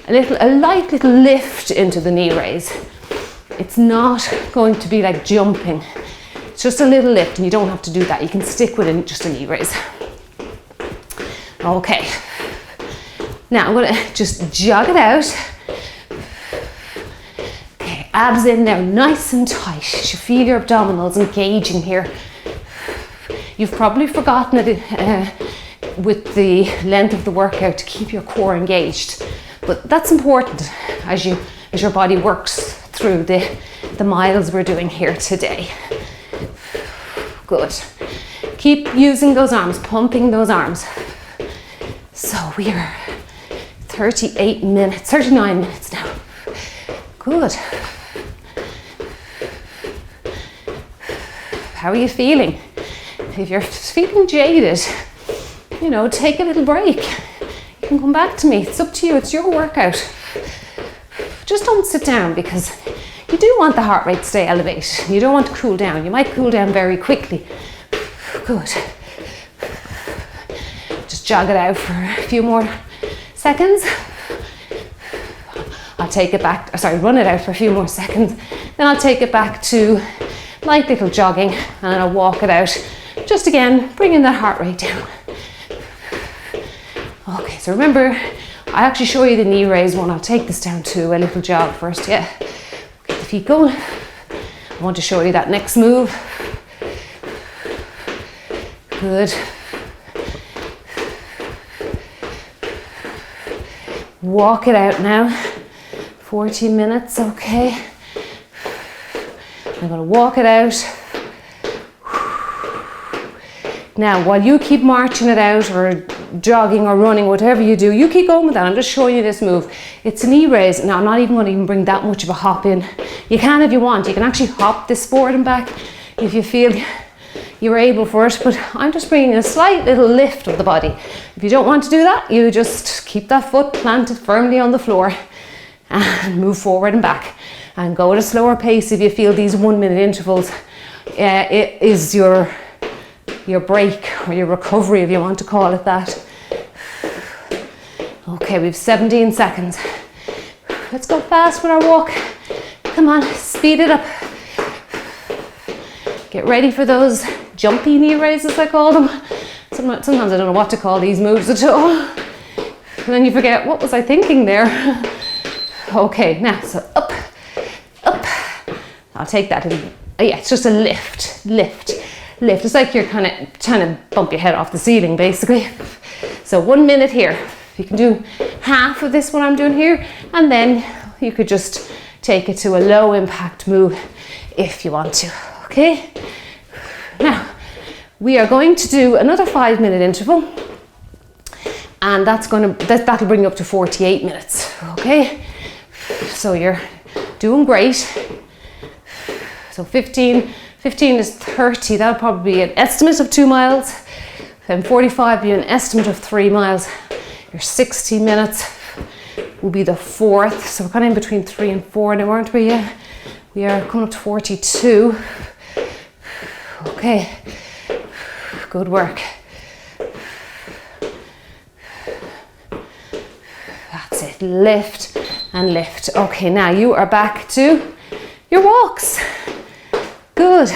A: a light little lift into the knee raise. It's not going to be like jumping. It's just a little lift and you don't have to do that. You can stick with just a knee raise. Okay. Now I'm going to just jog it out. Okay, abs in there, nice and tight. You should feel your abdominals engaging here. You've probably forgotten it with the length of the workout to keep your core engaged. But that's important as your body works through the the miles we're doing here today. Good. Keep using those arms, pumping those arms. So we are 39 minutes now. Good. How are you feeling? If you're feeling jaded, you know, take a little break. You can come back to me. It's up to you. It's your workout. Just don't sit down, because you do want the heart rate to stay elevated. You don't want to cool down. You might cool down very quickly. Good. Just jog it out for a few more seconds. I'll take it back, run it out for a few more seconds. Then I'll take it back to light little jogging, and then I'll walk it out. Just again, bringing that heart rate down. Okay, so remember, I actually show you the knee raise one. I'll take this down to a little jog first, yeah. Get the feet going. I want to show you that next move. Good. Walk it out now. 40 minutes, okay. I'm gonna walk it out. Now, while you keep marching it out, or jogging or running, whatever you do, you keep going with that. I'm just showing you this move. It's a knee raise. Now, I'm not even going to bring that much of a hop in. You can if you want. You can actually hop this forward and back if you feel you're able for it, but I'm just bringing a slight little lift of the body. If you don't want to do that, you just keep that foot planted firmly on the floor and move forward and back, and go at a slower pace if you feel these 1 minute intervals it is your break, or your recovery, if you want to call it that. Okay, we've 17 seconds. Let's go fast with our walk. Come on, speed it up. Get ready for those jumpy knee raises, I call them. Sometimes I don't know what to call these moves at all. And then you forget, what was I thinking there? Okay, now, so up, up. I'll take that. Yeah, it's just a lift. It's like you're kind of trying to bump your head off the ceiling, basically. So 1 minute here. You can do half of this, what I'm doing here, and then you could just take it to a low impact move if you want to, okay? Now, we are going to do another 5 minute interval, and that'll bring you up to 48 minutes, okay? So you're doing great. So 15 is 30, that'll probably be an estimate of 2 miles. Then 45 be an estimate of 3 miles. Your 60 minutes will be the 4th. So we're kind of in between 3 and 4 now, aren't we? Yeah. We are coming up to 42. Okay, good work. That's it, lift and lift. Okay, now you are back to your walks. Good.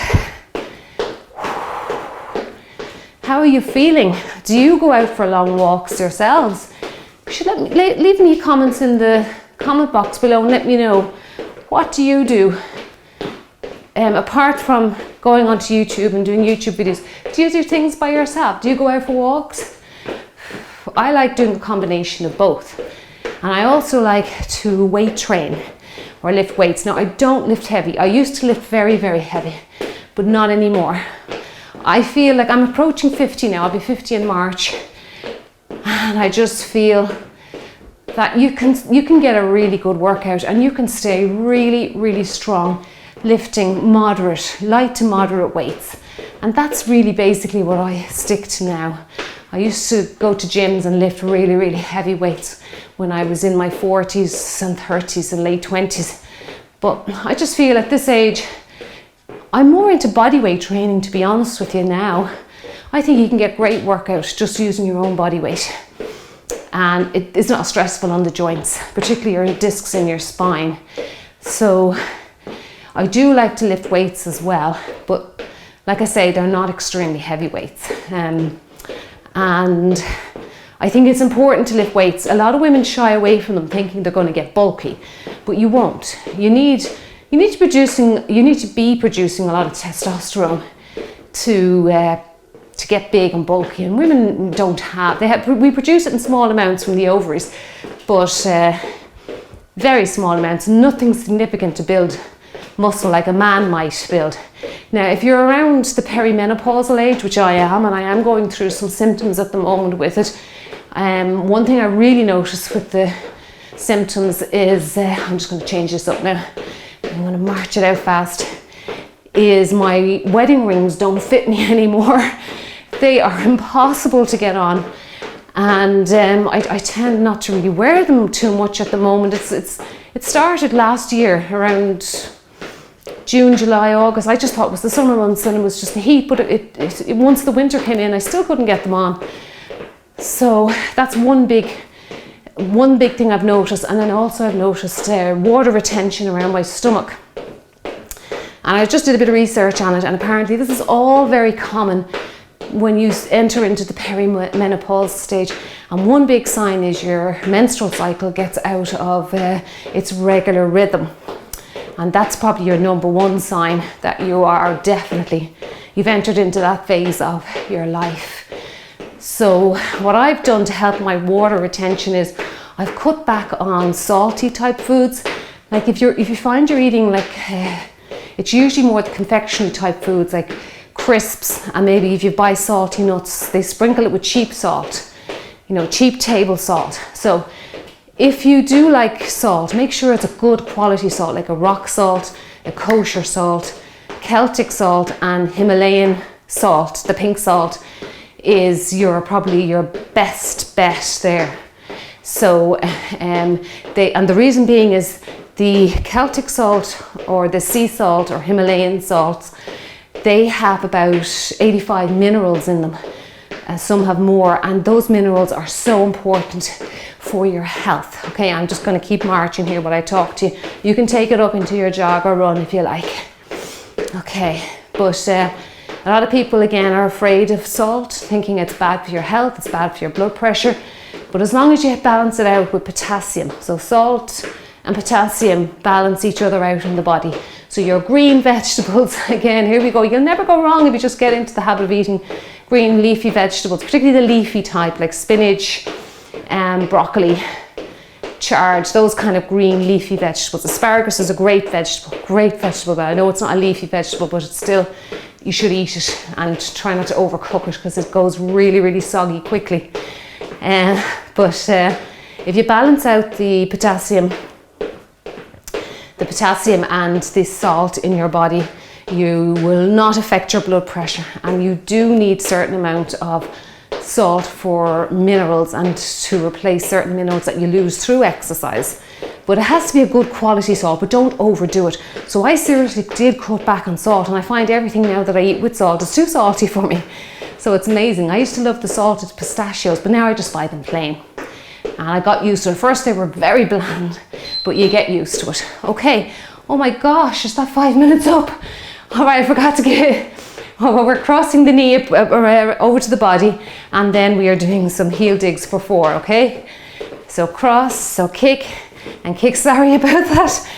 A: How are you feeling? Do you go out for long walks yourselves? You should leave me comments in the comment box below and let me know, what do you do? Apart from going onto YouTube and doing YouTube videos, do you do things by yourself? Do you go out for walks? I like doing a combination of both. And I also like to weight train or lift weights. Now, I don't lift heavy. I used to lift very, very heavy, but not anymore. I feel like I'm approaching 50 now. I'll be 50 in March. And I just feel that you can get a really good workout, and you can stay really, really strong lifting light to moderate weights. And that's really basically what I stick to now. I used to go to gyms and lift really, really heavy weights when I was in my 40s and 30s and late 20s. But I just feel at this age, I'm more into body weight training, to be honest with you now. I think you can get great workout just using your own body weight. And it's not stressful on the joints, particularly your discs in your spine. So I do like to lift weights as well, but like I say, they're not extremely heavy weights. And I think it's important to lift weights. A lot of women shy away from them thinking they're going to get bulky, but you won't. You need to be producing a lot of testosterone to get big and bulky, and women don't have. We produce it in small amounts from the ovaries, but very small amounts, nothing significant to build muscle like a man might build. Now, if you're around the perimenopausal age, which I am, and I am going through some symptoms at the moment with it, one thing I really notice with the symptoms is, I'm just going to change this up now, I'm going to march it out fast, is my wedding rings don't fit me anymore. They are impossible to get on, and I tend not to really wear them too much at the moment. It started last year around June, July, August. I just thought it was the summer months and it was just the heat, but once the winter came in, I still couldn't get them on. So that's one big thing I've noticed. And then also I've noticed water retention around my stomach. And I just did a bit of research on it, and apparently this is all very common when you enter into the perimenopause stage. And one big sign is your menstrual cycle gets out of its regular rhythm. And that's probably your number one sign that you've entered into that phase of your life. So what I've done to help my water retention is I've cut back on salty type foods. Like if you find you're eating like, it's usually more the confectionery type foods like crisps, and maybe if you buy salty nuts, they sprinkle it with cheap salt, cheap table salt. So if you do like salt, make sure it's a good quality salt, like a rock salt, a kosher salt, Celtic salt, and Himalayan salt. The pink salt is probably your best bet there. So, and the reason being is the Celtic salt or the sea salt or Himalayan salts, they have about 85 minerals in them. Some have more, and those minerals are so important for your health. Okay, I'm just going to keep marching here while I talk to you. You can take it up into your jog or run if you like. Okay, but a lot of people again are afraid of salt, thinking it's bad for your health, it's bad for your blood pressure. But as long as you balance it out with potassium, so salt and potassium balance each other out in the body. So your green vegetables, again, here we go. You'll never go wrong if you just get into the habit of eating green leafy vegetables, particularly the leafy type like spinach, broccoli, chard, those kind of green leafy vegetables. Asparagus is a great vegetable, but I know it's not a leafy vegetable, but it's still, you should eat it and try not to overcook it because it goes really, really soggy quickly. But if you balance out the potassium and the salt in your body, you will not affect your blood pressure, and you do need certain amount of salt for minerals and to replace certain minerals that you lose through exercise. But it has to be a good quality salt, but don't overdo it. So I seriously did cut back on salt, and I find everything now that I eat with salt is too salty for me. So it's amazing. I used to love the salted pistachios, but now I just buy them plain. And I got used to it. At first they were very bland, but you get used to it. Okay, oh my gosh, is that 5 minutes up? All right, I forgot to get, we're crossing the knee over to the body, and then we are doing some heel digs for 4, okay? So cross, so kick, and kick, sorry about that.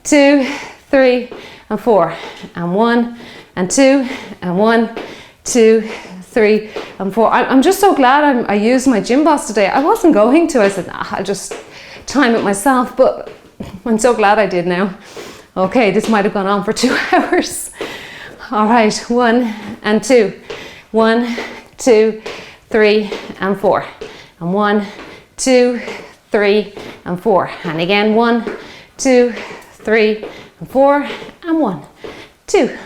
A: 2, 3, and 4, and 1, and 2, and 1, 2, 3, and 4. I'm just so glad I used my gym boss today. I wasn't going to. I said, I'll just time it myself, but I'm so glad I did now. Okay, this might have gone on for 2 hours. All right, 1 and 2. 1, 2, 3, and 4. And 1, 2, 3, and 4. And again, 1, 2, 3, and 4. And 1, 2,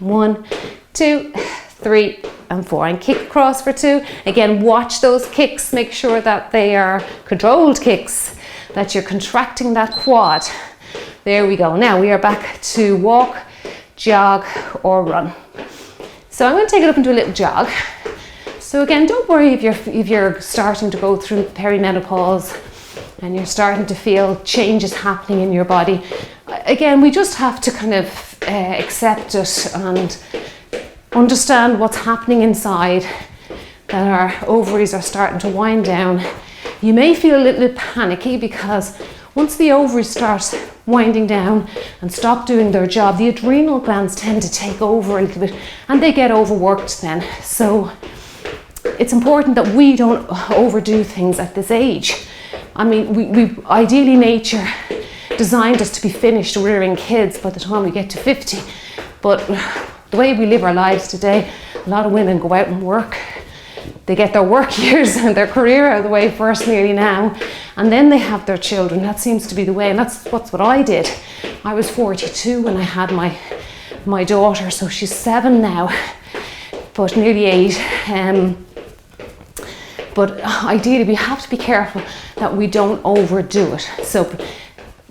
A: 1, 2, 3, and 4. And kick across for 2. Again, watch those kicks. Make sure that they are controlled kicks, that you're contracting that quad. There we go. Now we are back to walk, jog, or run. So I'm going to take it up into a little jog. So again, don't worry if you're starting to go through perimenopause and you're starting to feel changes happening in your body. Again, we just have to kind of accept it and understand what's happening inside, that our ovaries are starting to wind down. You may feel a little bit panicky because once the ovaries start winding down and stop doing their job, the adrenal glands tend to take over a little bit and they get overworked then. So it's important that we don't overdo things at this age. I mean, we ideally nature designed us to be finished rearing kids by the time we get to 50. But the way we live our lives today, a lot of women go out and work. They get their work years and their career out of the way first nearly now, and then they have their children. That seems to be the way, and that's what I did. I was 42 when I had my daughter, so she's 7 now, but nearly 8. But ideally we have to be careful that we don't overdo it. So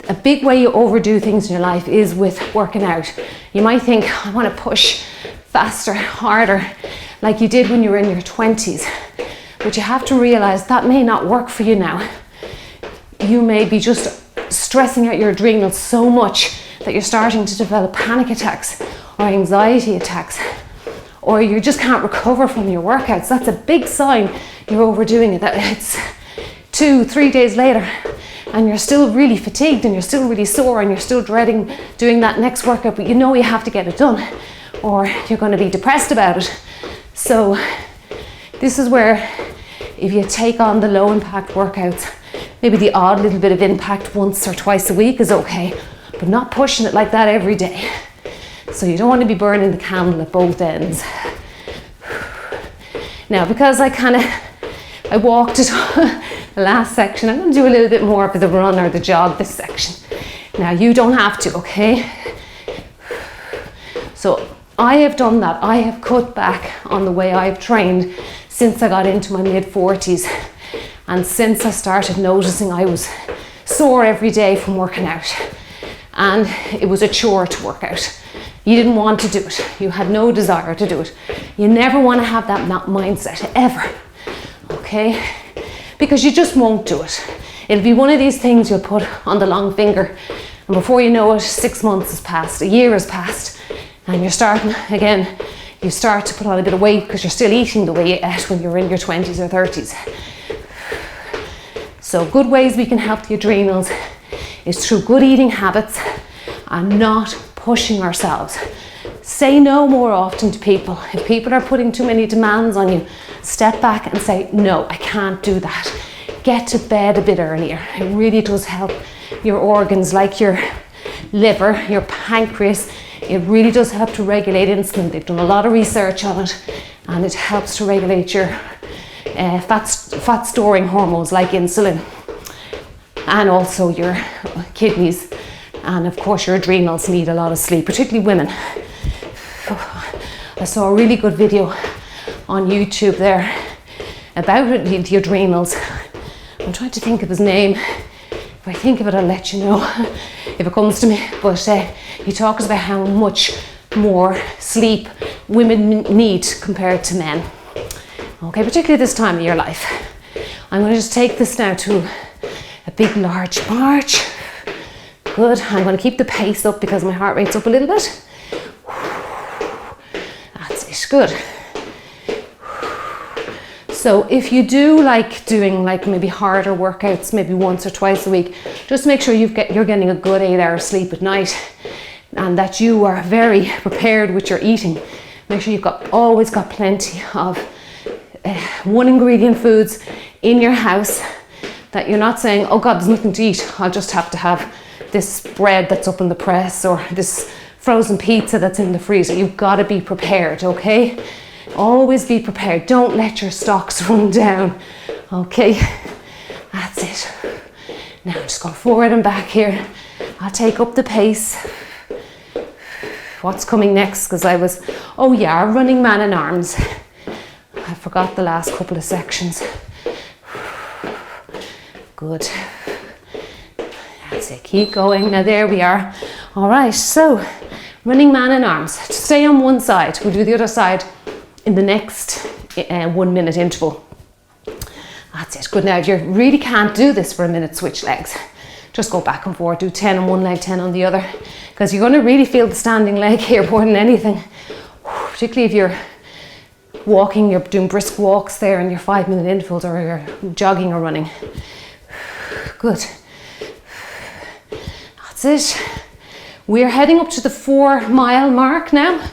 A: a big way you overdo things in your life is with working out. You might think, I want to push faster, harder, like you did when you were in your 20s. But you have to realize that may not work for you now. You may be just stressing out your adrenals so much that you're starting to develop panic attacks or anxiety attacks, or you just can't recover from your workouts. That's a big sign you're overdoing it, that it's 2-3 days later and you're still really fatigued and you're still really sore and you're still dreading doing that next workout, but you know you have to get it done or you're going to be depressed about it. So this is where, if you take on the low impact workouts, maybe the odd little bit of impact once or twice a week is okay, but not pushing it like that every day. So you don't want to be burning the candle at both ends. Now, because I walked it the last section, I'm going to do a little bit more of the run or the jog this section. Now, you don't have to, okay? So I have done that. I have cut back on the way I've trained since I got into my mid-40s, and since I started noticing I was sore every day from working out, and it was a chore to work out. You didn't want to do it. You had no desire to do it. You never want to have that mindset, ever, okay? Because you just won't do it. It'll be one of these things you'll put on the long finger, and before you know it, 6 months has passed, a year has passed, and you're starting again. You start to put on a bit of weight because you're still eating the way you ate when you were in your 20s or 30s. So good ways we can help the adrenals is through good eating habits and not pushing ourselves. Say no more often to people. If people are putting too many demands on you, step back and say, no, I can't do that. Get to bed a bit earlier. It really does help your organs like your liver, your pancreas. It really does help to regulate insulin. They've done a lot of research on it, and it helps to regulate your fat storing hormones like insulin, and also your kidneys, and of course your adrenals need a lot of sleep, particularly women. I saw a really good video on YouTube there about the adrenals. I'm trying to think of his name. If I think of it, I'll let you know if it comes to me. But he talks about how much more sleep women need compared to men. Okay, particularly this time of your life. I'm going to just take this now to a big, large march. Good. I'm going to keep the pace up because my heart rate's up a little bit. That's it. Good. So if you do like doing maybe harder workouts, maybe once or twice a week, just make sure you're getting a good 8 hours sleep at night, and that you are very prepared with your eating. Make sure you've always got plenty of one ingredient foods in your house, that you're not saying, oh God, there's nothing to eat. I'll just have to have this bread that's up in the press or this frozen pizza that's in the freezer. You've got to be prepared, okay? Always be prepared. Don't let your stocks run down. Okay, that's it. Now just go forward and back here. I'll take up the pace. What's coming next? Because oh yeah, running man in arms. I forgot the last couple of sections. Good. That's it. Keep going. Now there we are. All right, so running man in arms. Stay on one side. We'll do the other side in the next 1 minute interval. That's it. Good. Now if you really can't do this for a minute, switch legs. Just go back and forth. Do 10 on one leg, 10 on the other, because you're going to really feel the standing leg here more than anything. Particularly if you're walking, you're doing brisk walks there in your 5 minute intervals, or you're jogging or running. Good. That's it. We're heading up to the 4 mile mark now.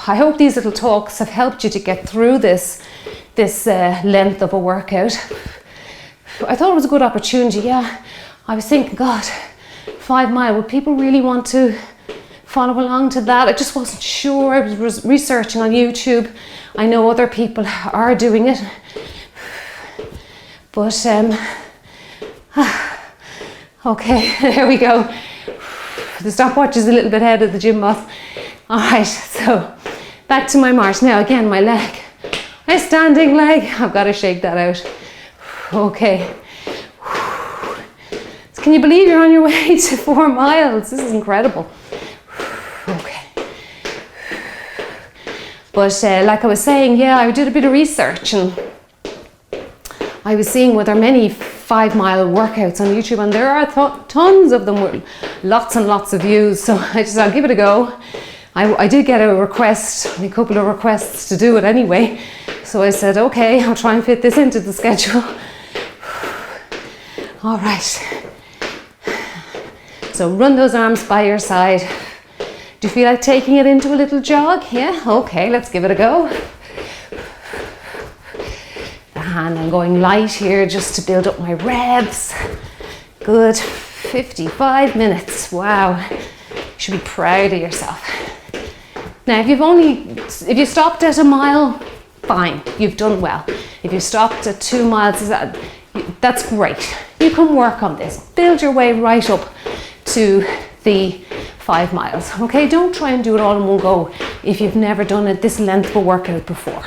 A: I hope these little talks have helped you to get through this length of a workout. I thought it was a good opportunity. Yeah, I was thinking, God, 5 mile. Would people really want to follow along to that? I just wasn't sure. I was researching on YouTube. I know other people are doing it, but okay, there we go. The stopwatch is a little bit ahead of the gym bus. All right, so back to my march. Now again, my leg, my standing leg, I've got to shake that out. Okay. So can you believe you're on your way to 4 miles? This is incredible. Okay. But like I was saying, yeah, I did a bit of research and I was seeing were there many 5 mile workouts on YouTube, and there are tons of them with lots and lots of views. So I'll give it a go. I did get a couple of requests to do it anyway. So I said, okay, I'll try and fit this into the schedule. All right. So run those arms by your side. Do you feel like taking it into a little jog? Yeah? Okay, let's give it a go. And I'm going light here just to build up my revs. Good. 55 minutes. Wow. You should be proud of yourself. Now, if you stopped at a mile, fine, you've done well. If you stopped at 2 miles, that's great. You can work on this. Build your way right up to the 5 miles. Okay, don't try and do it all in one go if you've never done it this length of a workout before.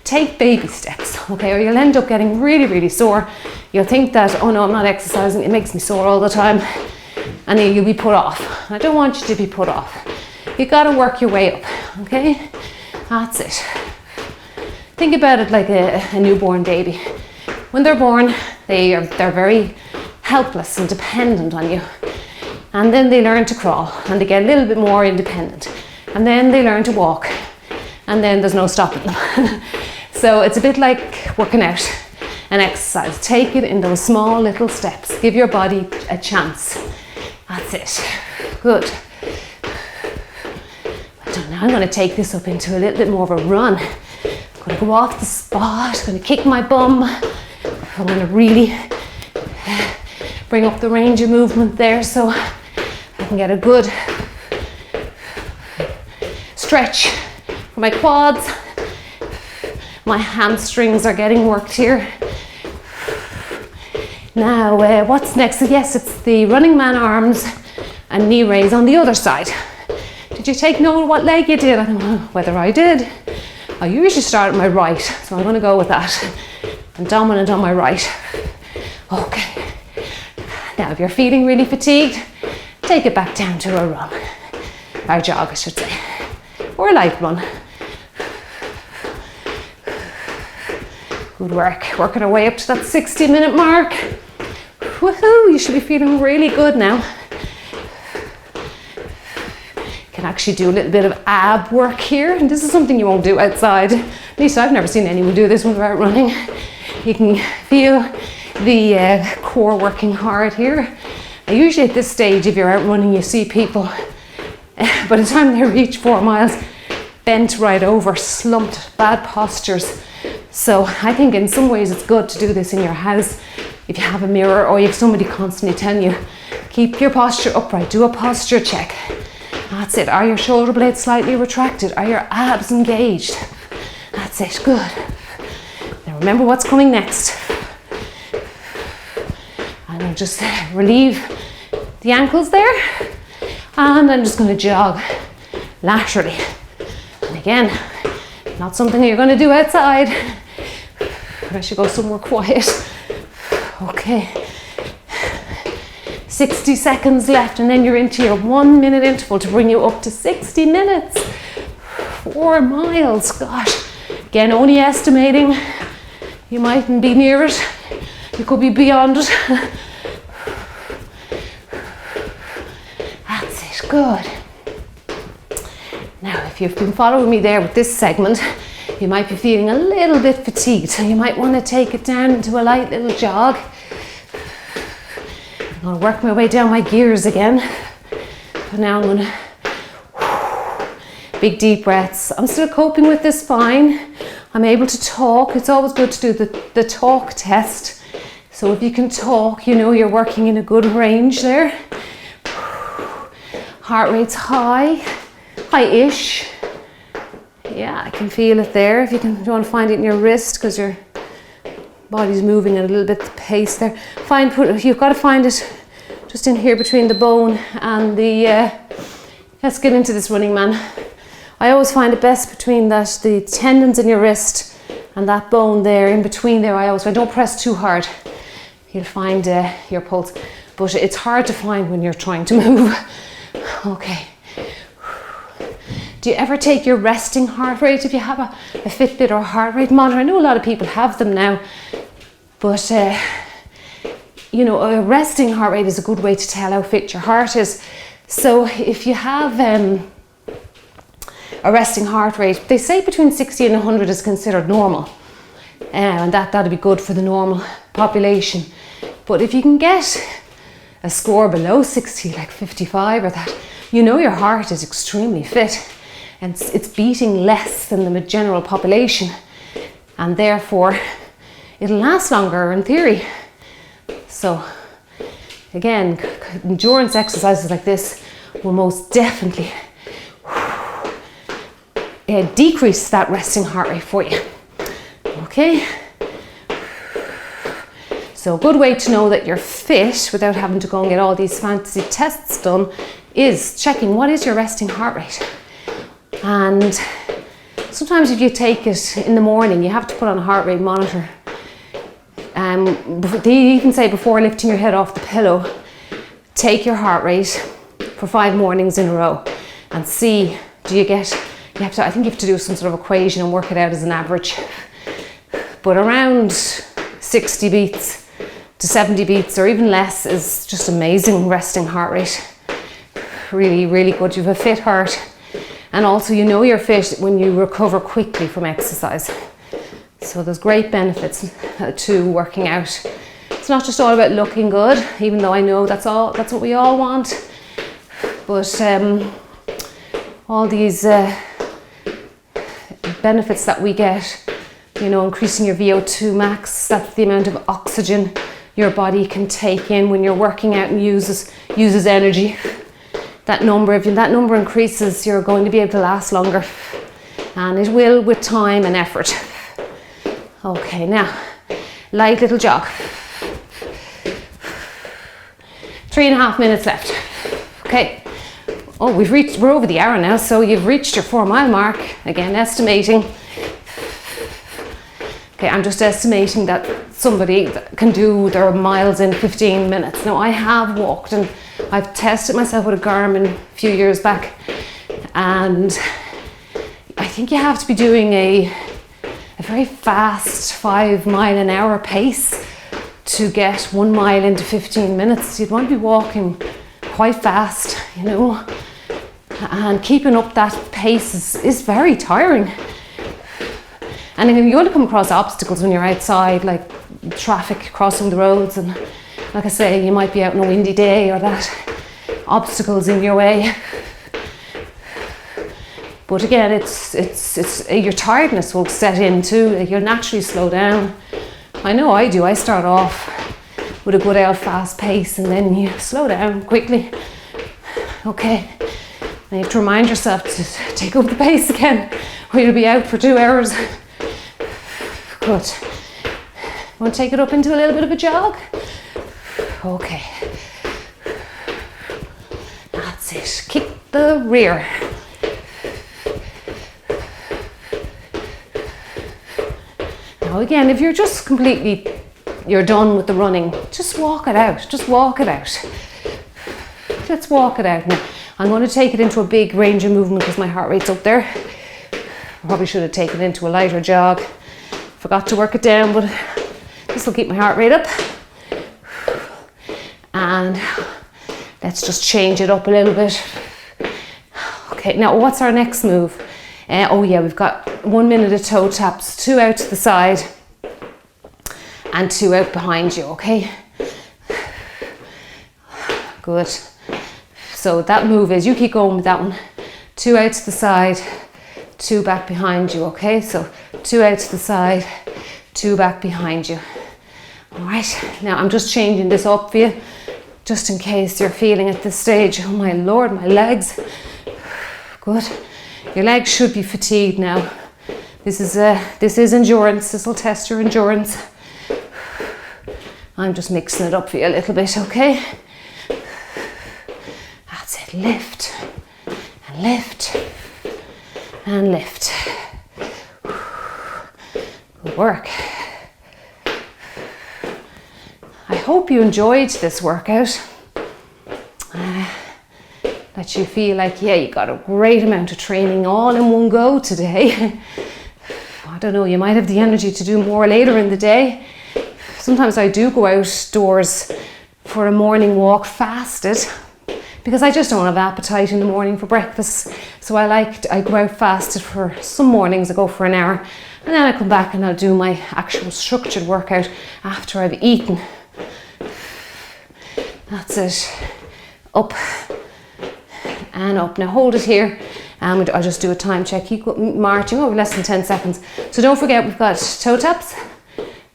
A: Take baby steps, okay, or you'll end up getting really, really sore. You'll think that, oh no, I'm not exercising, it makes me sore all the time, and then you'll be put off. I don't want you to be put off. You've got to work your way up, okay? That's it. Think about it like a newborn baby. When they're born, they're very helpless and dependent on you. And then they learn to crawl, and they get a little bit more independent. And then they learn to walk, and then there's no stopping them. So it's a bit like working out and exercise. Take it in those small little steps. Give your body a chance. That's it. Good. Now I'm going to take this up into a little bit more of a run. I'm going to go off the spot. I'm going to kick my bum. I'm going to really bring up the range of movement there so I can get a good stretch for my quads. My hamstrings are getting worked here. Now, what's next? Yes, it's the running man arms and knee raise on the other side. Did you take note of what leg you did? I don't know whether I did. I usually start at my right, so I'm going to go with that. I'm dominant on my right. Okay. Now, if you're feeling really fatigued, take it back down to a run. Or jog, I should say. Or a light run. Good work. Working our way up to that 60-minute mark. Woohoo! You should be feeling really good now. You can actually do a little bit of ab work here, and this is something you won't do outside. At least I've never seen anyone do this without running. You can feel the core working hard here. Usually at this stage, if you're out running, you see people, by the time they reach 4 miles, bent right over, slumped, bad postures. So I think in some ways it's good to do this in your house if you have a mirror or you have somebody constantly telling you, keep your posture upright, do a posture check. That's it. Are your shoulder blades slightly retracted? Are your abs engaged? That's it. Good. Now remember what's coming next. And I'll just relieve the ankles there. And I'm just going to jog laterally. And again, not something you're going to do outside. I should go somewhere quiet. Okay. 60 seconds left, and then you're into your 1 minute interval to bring you up to 60 minutes. 4 miles, gosh. Again, only estimating. You mightn't be near it. You could be beyond it. That's it, good. Now, if you've been following me there with this segment, you might be feeling a little bit fatigued, so you might want to take it down into a light little jog. I'm going to work my way down my gears again. But now I'm going to, big deep breaths. I'm still coping with this fine. I'm able to talk. It's always good to do the talk test. So if you can talk, you know you're working in a good range there. Heart rate's high-ish. Yeah, I can feel it there. If you want to find it in your wrist, because your body's moving at a little bit pace there. You've got to find it just in here between the bone and the, let's get into this running man. I always find it best between the tendons in your wrist and that bone there, in between there. I don't press too hard. You'll find your pulse, but it's hard to find when you're trying to move. Okay. Do you ever take your resting heart rate if you have a Fitbit or heart rate monitor? I know a lot of people have them now, but you know, a resting heart rate is a good way to tell how fit your heart is. So if you have a resting heart rate, they say between 60 and 100 is considered normal, and that'd be good for the normal population. But if you can get a score below 60, like 55 or that, you know your heart is extremely fit and it's beating less than the general population, and therefore it'll last longer in theory. So again, endurance exercises like this will most definitely decrease that resting heart rate for you. Okay, so a good way to know that you're fit without having to go and get all these fancy tests done is checking what is your resting heart rate. And sometimes if you take it in the morning, you have to put on a heart rate monitor. They even say before lifting your head off the pillow, take your heart rate for 5 mornings in a row and see, I think you have to do some sort of equation and work it out as an average. But around 60 beats to 70 beats or even less is just amazing resting heart rate. Really, really good. You have a fit heart. And also you know you're fit when you recover quickly from exercise. So there's great benefits to working out. It's not just all about looking good, even though I know that's what we all want. But all these benefits that we get, you know, increasing your VO2 max, that's the amount of oxygen your body can take in when you're working out and uses energy. If that number increases, you're going to be able to last longer, and it will with time and effort. Okay, now light little jog. 3.5 minutes left. Okay. Oh, we're over the hour now, so you've reached your 4 mile mark. Again, estimating. Okay, I'm just estimating that somebody can do their miles in 15 minutes. Now, I have walked and I've tested myself with a Garmin a few years back, and I think you have to be doing a very fast 5 mile an hour pace to get 1 mile into 15 minutes. You'd want to be walking quite fast, you know, and keeping up that pace is very tiring. And you're going to come across obstacles when you're outside, like traffic crossing the roads, and like I say, you might be out on a windy day or that, obstacles in your way. But again, it's your tiredness will set in too. You'll naturally slow down. I know I do. I start off with a good old fast pace and then you slow down quickly. Okay, and you have to remind yourself to take up the pace again or you'll be out for 2 hours. Good. Want to take it up into a little bit of a jog? Okay. That's it. Kick the rear. Now again, if you're just you're done with the running, just walk it out. Just walk it out. Let's walk it out now. I'm going to take it into a big range of movement because my heart rate's up there. Probably should have taken it into a lighter jog. Forgot to work it down, but this will keep my heart rate up. And let's just change it up a little bit. Okay, now what's our next move? Oh yeah, we've got 1 minute of toe taps, 2 out to the side and 2 out behind you, okay? Good. So that move is, you keep going with that one. 2 out to the side, 2 back behind you, okay? So 2 out to the side, 2 back behind you. All right, now I'm just changing this up for you just in case you're feeling at this stage, oh my Lord, my legs. Good. Your legs should be fatigued now. This is endurance. This will test your endurance. I'm just mixing it up for you a little bit, okay? That's it. Lift and lift and lift. Good work. I hope you enjoyed this workout. That you feel like, yeah, you got a great amount of training all in one go today. I don't know, you might have the energy to do more later in the day. Sometimes I do go outdoors for a morning walk fasted because I just don't have appetite in the morning for breakfast. So I go out fasted for some mornings. I go for an hour and then I come back and I'll do my actual structured workout after I've eaten. That's it. Up and up. Now hold it here and I'll just do a time check. Keep marching over less than 10 seconds. So don't forget we've got toe taps.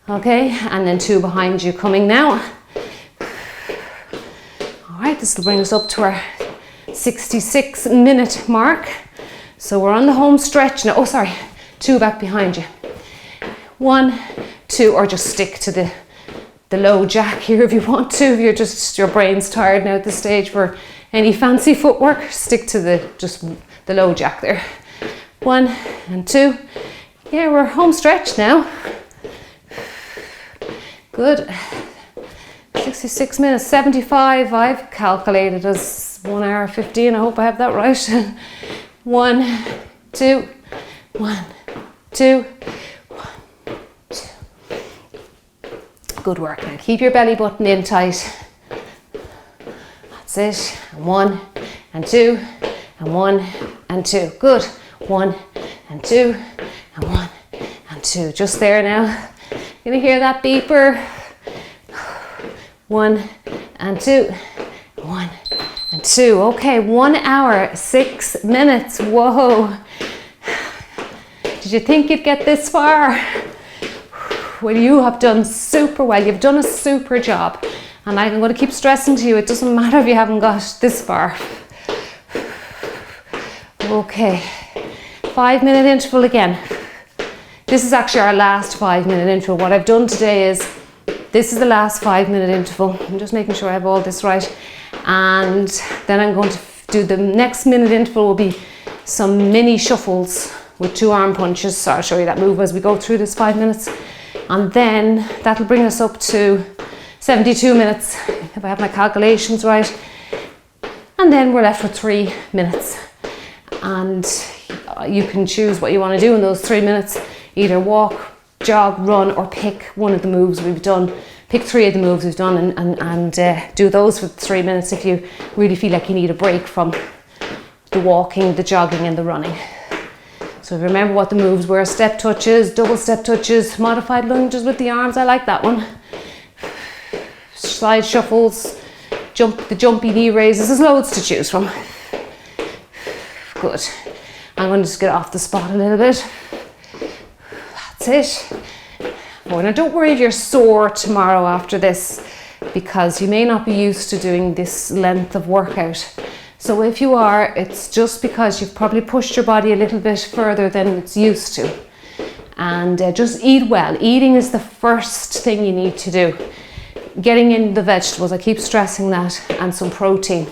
A: Okay, and then 2 behind you coming now. All right, this will bring us up to our 66-minute mark. So we're on the home stretch now. Oh, sorry, 2 back behind you. 1, 2, or just stick to the low jack here if you want to. If your brain's tired now at this stage for any fancy footwork, stick to the low jack there. 1 and 2. Yeah, we're home stretch now. Good. 66 minutes, 75. I've calculated as 1 hour 15. I hope I have that right. 1, 2, 1, 2, 1, 2. Good work. Now keep your belly button in tight. That's it. And 1 and 2 and 1 and 2. Good. 1 and 2 and 1 and 2. Just there now. You gonna hear that beeper? 1 and 2. 1 and 2. Okay, 1 hour, 6 minutes. Whoa. Did you think you'd get this far? Well, you have done super well. You've done a super job. And I'm going to keep stressing to you, it doesn't matter if you haven't got this far. Okay, 5-minute interval again. This is actually our last 5-minute interval. What I've done today is, this is the last 5-minute interval. I'm just making sure I have all this right. And then I'm going to do the next minute interval will be some mini shuffles with 2 arm punches. So I'll show you that move as we go through this 5 minutes. And then that'll bring us up to 72 minutes, if I have my calculations right. And then we're left with 3 minutes. And you can choose what you want to do in those 3 minutes. Either walk, jog, run, or pick one of the moves we've done. Pick 3 of the moves we've done and do those for 3 minutes if you really feel like you need a break from the walking, the jogging and the running. So remember what the moves were: step touches, double step touches, modified lunges with the arms. I like that one. Slide shuffles, the jumpy knee raises. There's loads to choose from. Good. I'm going to just get off the spot a little bit. That's it. Oh, now don't worry if you're sore tomorrow after this, because you may not be used to doing this length of workout. So if you are, it's just because you've probably pushed your body a little bit further than it's used to. And just eat well. Eating is the first thing you need to do. Getting in the vegetables, I keep stressing that, and some protein.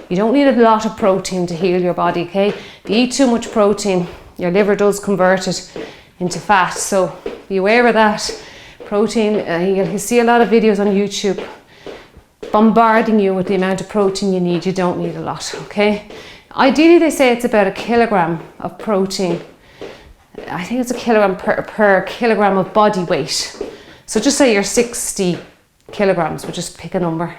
A: You don't need a lot of protein to heal your body, okay? If you eat too much protein, your liver does convert it into fat. So be aware of that. Protein, you see a lot of videos on YouTube bombarding you with the amount of protein you need. You don't need a lot, okay? Ideally, they say it's about 1 kilogram of protein. I think it's 1 kilogram per kilogram of body weight. So just say you're 60 kilograms, we'll just pick a number.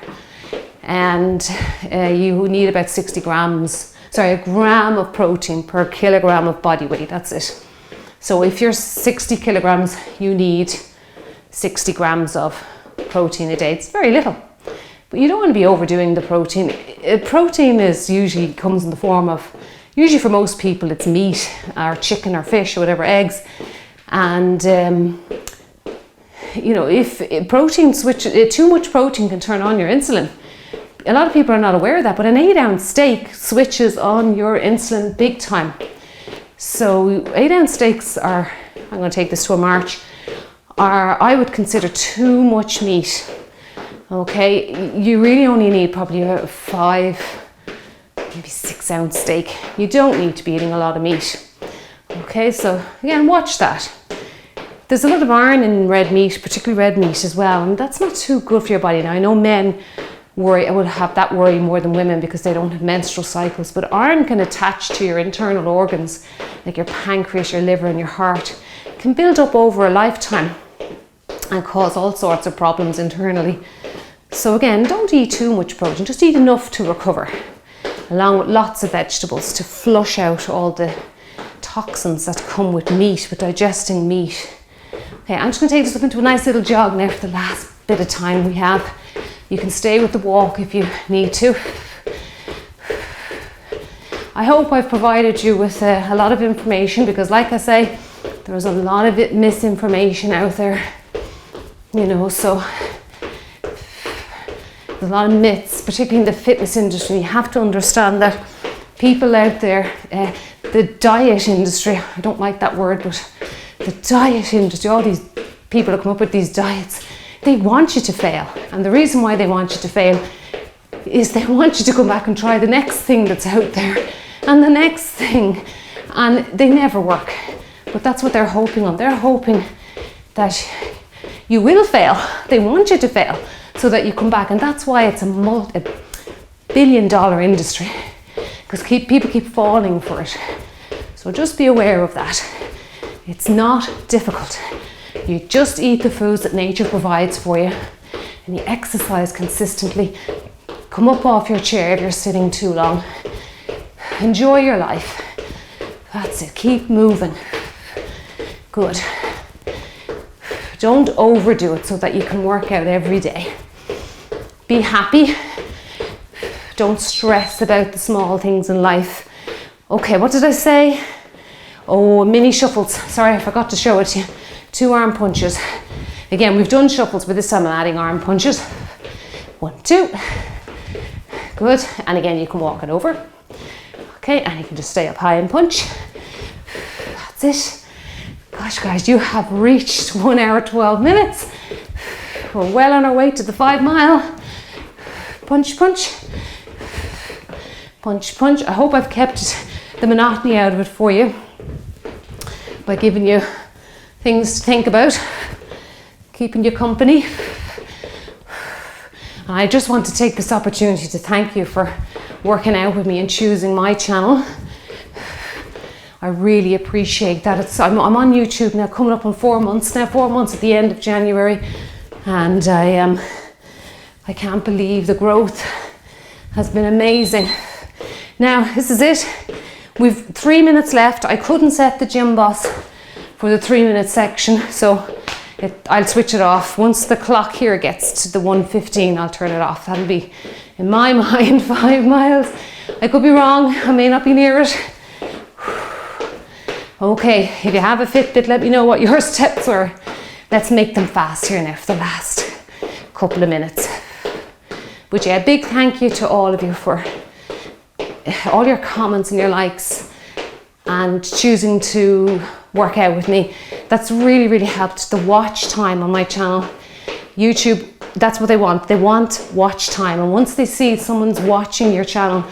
A: And you need about 60 grams, sorry, 1 gram of protein per kilogram of body weight, that's it. So if you're 60 kilograms, you need 60 grams of protein a day. It's very little. But you don't want to be overdoing the protein. Protein usually comes in the form of, usually for most people, it's meat or chicken or fish or whatever, eggs. And you know, if protein too much protein can turn on your insulin. a lot of people are not aware of that, but an 8-ounce steak switches on your insulin big time. So 8-ounce steaks are, I'm going to take this to a march, are, I would consider too much meat. Okay, you really only need probably a 5, maybe 6-ounce steak. You don't need to be eating a lot of meat. Okay, so again, watch that. There's a lot of iron in red meat, particularly red meat as well, and that's not too good for your body. Now, I know men will have that worry more than women because they don't have menstrual cycles, but iron can attach to your internal organs, like your pancreas, your liver and your heart. It can build up over a lifetime and cause all sorts of problems internally. So again, don't eat too much protein, just eat enough to recover, along with lots of vegetables to flush out all the toxins that come with meat, with digesting meat. Okay, I'm just going to take this up into a nice little jog now for the last bit of time we have. You can stay with the walk if you need to. I hope I've provided you with a lot of information, because like I say, there's a lot of misinformation out there, you know, so there's a lot of myths, particularly in the fitness industry. You have to understand that people out there, the diet industry, I don't like that word, but the diet industry, all these people who come up with these diets, they want you to fail. And the reason why they want you to fail is they want you to come back and try the next thing that's out there and the next thing, and they never work. But that's what they're hoping on. They're hoping that you will fail. They want you to fail so that you come back, and that's why it's a multi-billion-dollar industry, because people keep falling for it. So just be aware of that. It's not difficult. You just eat the foods that nature provides for you, and you exercise consistently. Come up off your chair if you're sitting too long. Enjoy your life. That's it. Keep moving. Good. Don't overdo it so that you can work out every day. Be happy. Don't stress about the small things in life. Okay, what did I say? Oh, mini shuffles. Sorry, I forgot to show it to you. 2 arm punches. Again, we've done shuffles, but this time I'm adding arm punches. 1, 2. Good. And again, you can walk it over. Okay, and you can just stay up high and punch. That's it. Gosh, guys, you have reached 1 hour, 12 minutes. We're well on our way to the 5 mile. Punch, punch. Punch, punch. I hope I've kept the monotony out of it for you by giving you things to think about, keeping you company. And I just want to take this opportunity to thank you for working out with me and choosing my channel. I really appreciate that. I'm on YouTube now, coming up on 4 months now, 4 months at the end of January, and I can't believe the growth has been amazing. Now, this is it. We've 3 minutes left. I couldn't set the gym boss for the 3-minute section, so I'll switch it off. Once the clock here gets to the 1:15, I'll turn it off. That'll be, in my mind, 5 miles. I could be wrong. I may not be near it. Okay, if you have a Fitbit, let me know what your steps were. Let's make them fast here now for the last couple of minutes. But yeah, big thank you to all of you for all your comments and your likes and choosing to work out with me. That's really, really helped the watch time on my channel. YouTube, that's what they want. They want watch time. And once they see someone's watching your channel,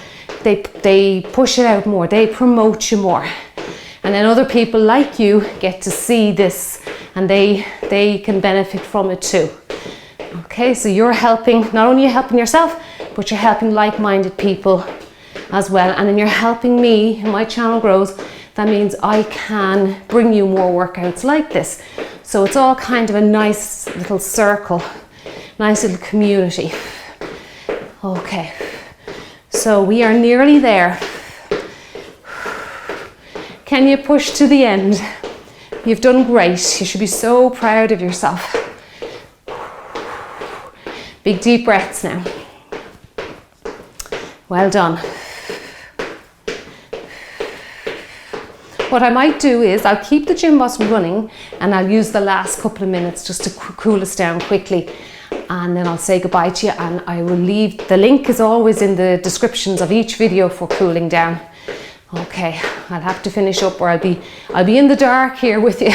A: they push it out more. They promote you more. And then other people like you get to see this, and they can benefit from it too. Okay, so you're helping, not only you're helping yourself, but you're helping like-minded people as well. And then you're helping me, and my channel grows. That means I can bring you more workouts like this. So it's all kind of a nice little circle, nice little community. Okay, so we are nearly there. Can you push to the end? You've done great. You should be so proud of yourself. Big deep breaths now. Well done. What I might do is I'll keep the gym boss running, and I'll use the last couple of minutes just to cool us down quickly. and then I'll say goodbye to you, and I will leave, the link is always in the descriptions of each video for cooling down. Okay, I'll have to finish up, or I'll be in the dark here with you.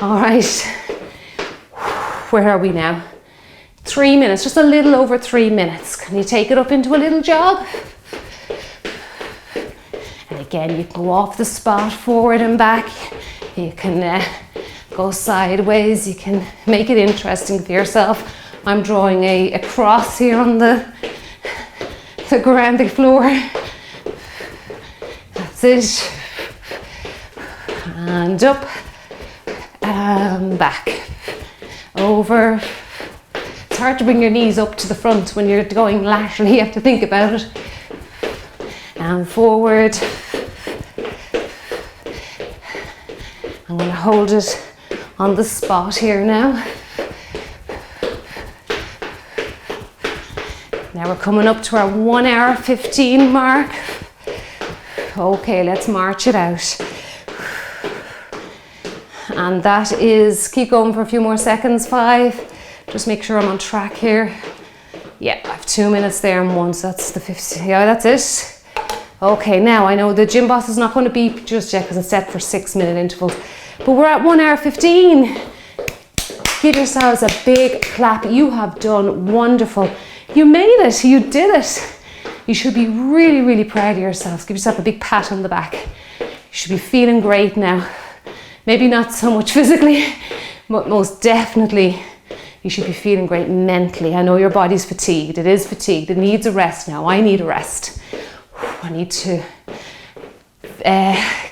A: All right, where are we now? 3 minutes, just a little over 3 minutes. Can you take it up into a little jog? And again, you can go off the spot, forward and back. You can go sideways. You can make it interesting for yourself. I'm drawing a cross here on the granite floor. That's it. And up and back. Over. It's hard to bring your knees up to the front when you're going laterally. You have to think about it. And forward. I'm going to hold it on the spot here now. Now we're coming up to our 1 hour 15 mark. Okay, let's march it out. And that is, keep going for a few more seconds, 5. Just make sure I'm on track here. Yeah, I have 2 minutes there and 1, so that's the 50. Yeah, that's it. Okay, now I know the gym boss is not going to beep just yet because it's set for 6-minute intervals. But we're at 1 hour 15. Give yourselves a big clap. You have done wonderful. You made it. You did it. You should be really, really proud of yourselves. Give yourself a big pat on the back. You should be feeling great now. Maybe not so much physically, but most definitely you should be feeling great mentally. I know your body's fatigued. It is fatigued. It needs a rest now. I need a rest. I need to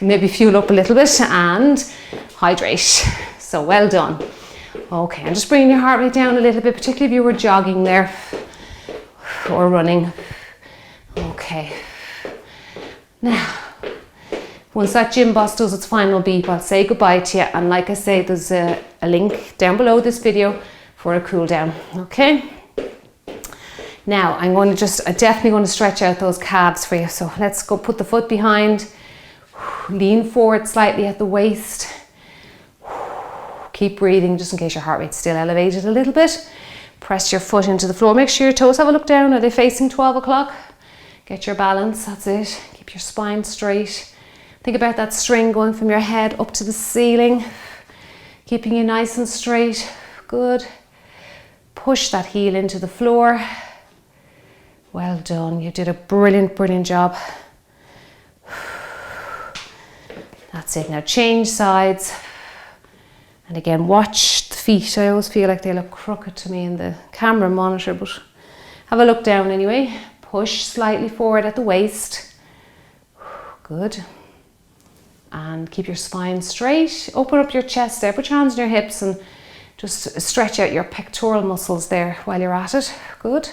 A: maybe fuel up a little bit and hydrate. So well done. Okay, I'm just bringing your heart rate down a little bit, particularly if you were jogging there or running. Okay. Now, once that gym boss does its final beep, I'll say goodbye to you. And like I say, there's a link down below this video for a cool down. Okay. Now I'm definitely going to stretch out those calves for you. So let's go put the foot behind. Lean forward slightly at the waist. Keep breathing just in case your heart rate's still elevated a little bit. Press your foot into the floor. Make sure your toes have a look down. Are they facing 12 o'clock? Get your balance. That's it. Keep your spine straight. Think about that string going from your head up to the ceiling. Keeping you nice and straight. Good. Push that heel into the floor. Well done. You did a brilliant, brilliant job. That's it. Now change sides. And again, watch the feet. I always feel like they look crooked to me in the camera monitor, but have a look down anyway. Push slightly forward at the waist. Good. And keep your spine straight. Open up your chest there. Put your hands on your hips and just stretch out your pectoral muscles there while you're at it. Good.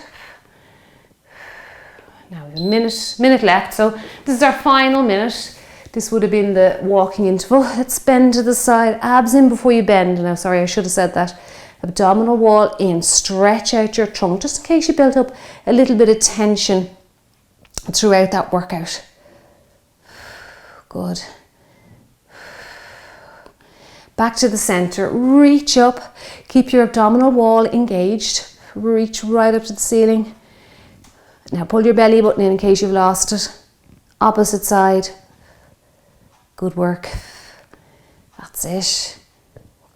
A: Now we have a minute left. So this is our final minute. This would have been the walking interval. Let's bend to the side. Abs in before you bend. Now, sorry, I should have said that. Abdominal wall in. Stretch out your trunk just in case you built up a little bit of tension throughout that workout. Good. Back to the center. Reach up. Keep your abdominal wall engaged. Reach right up to the ceiling. Now pull your belly button in case you've lost it. Opposite side. Good work. That's it.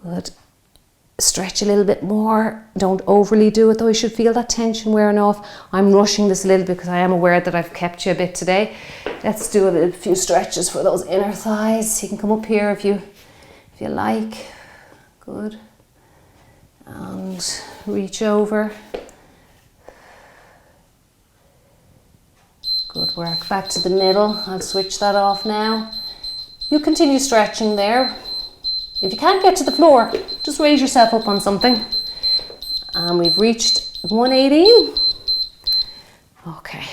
A: Good. Stretch a little bit more. Don't overly do it though. You should feel that tension wearing off. I'm rushing this a little bit because I am aware that I've kept you a bit today. Let's do a few stretches for those inner thighs. You can come up here if you like. Good. And reach over. Good work. Back to the middle. I'll switch that off now. You continue stretching there. If you can't get to the floor, just raise yourself up on something. And we've reached 118. Okay.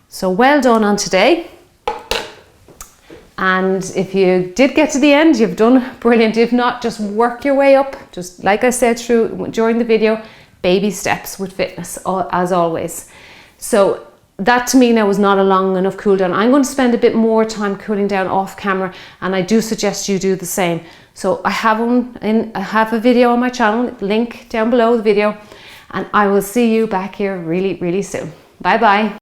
A: So well done on today. And if you did get to the end, you've done brilliant. If not, just work your way up. Just like I said during the video, baby steps with fitness, as always. So that to me now was not a long enough cool down. I'm going to spend a bit more time cooling down off camera, and I do suggest you do the same. So I have a video on my channel, link down below the video, and I will see you back here really, really soon. Bye bye.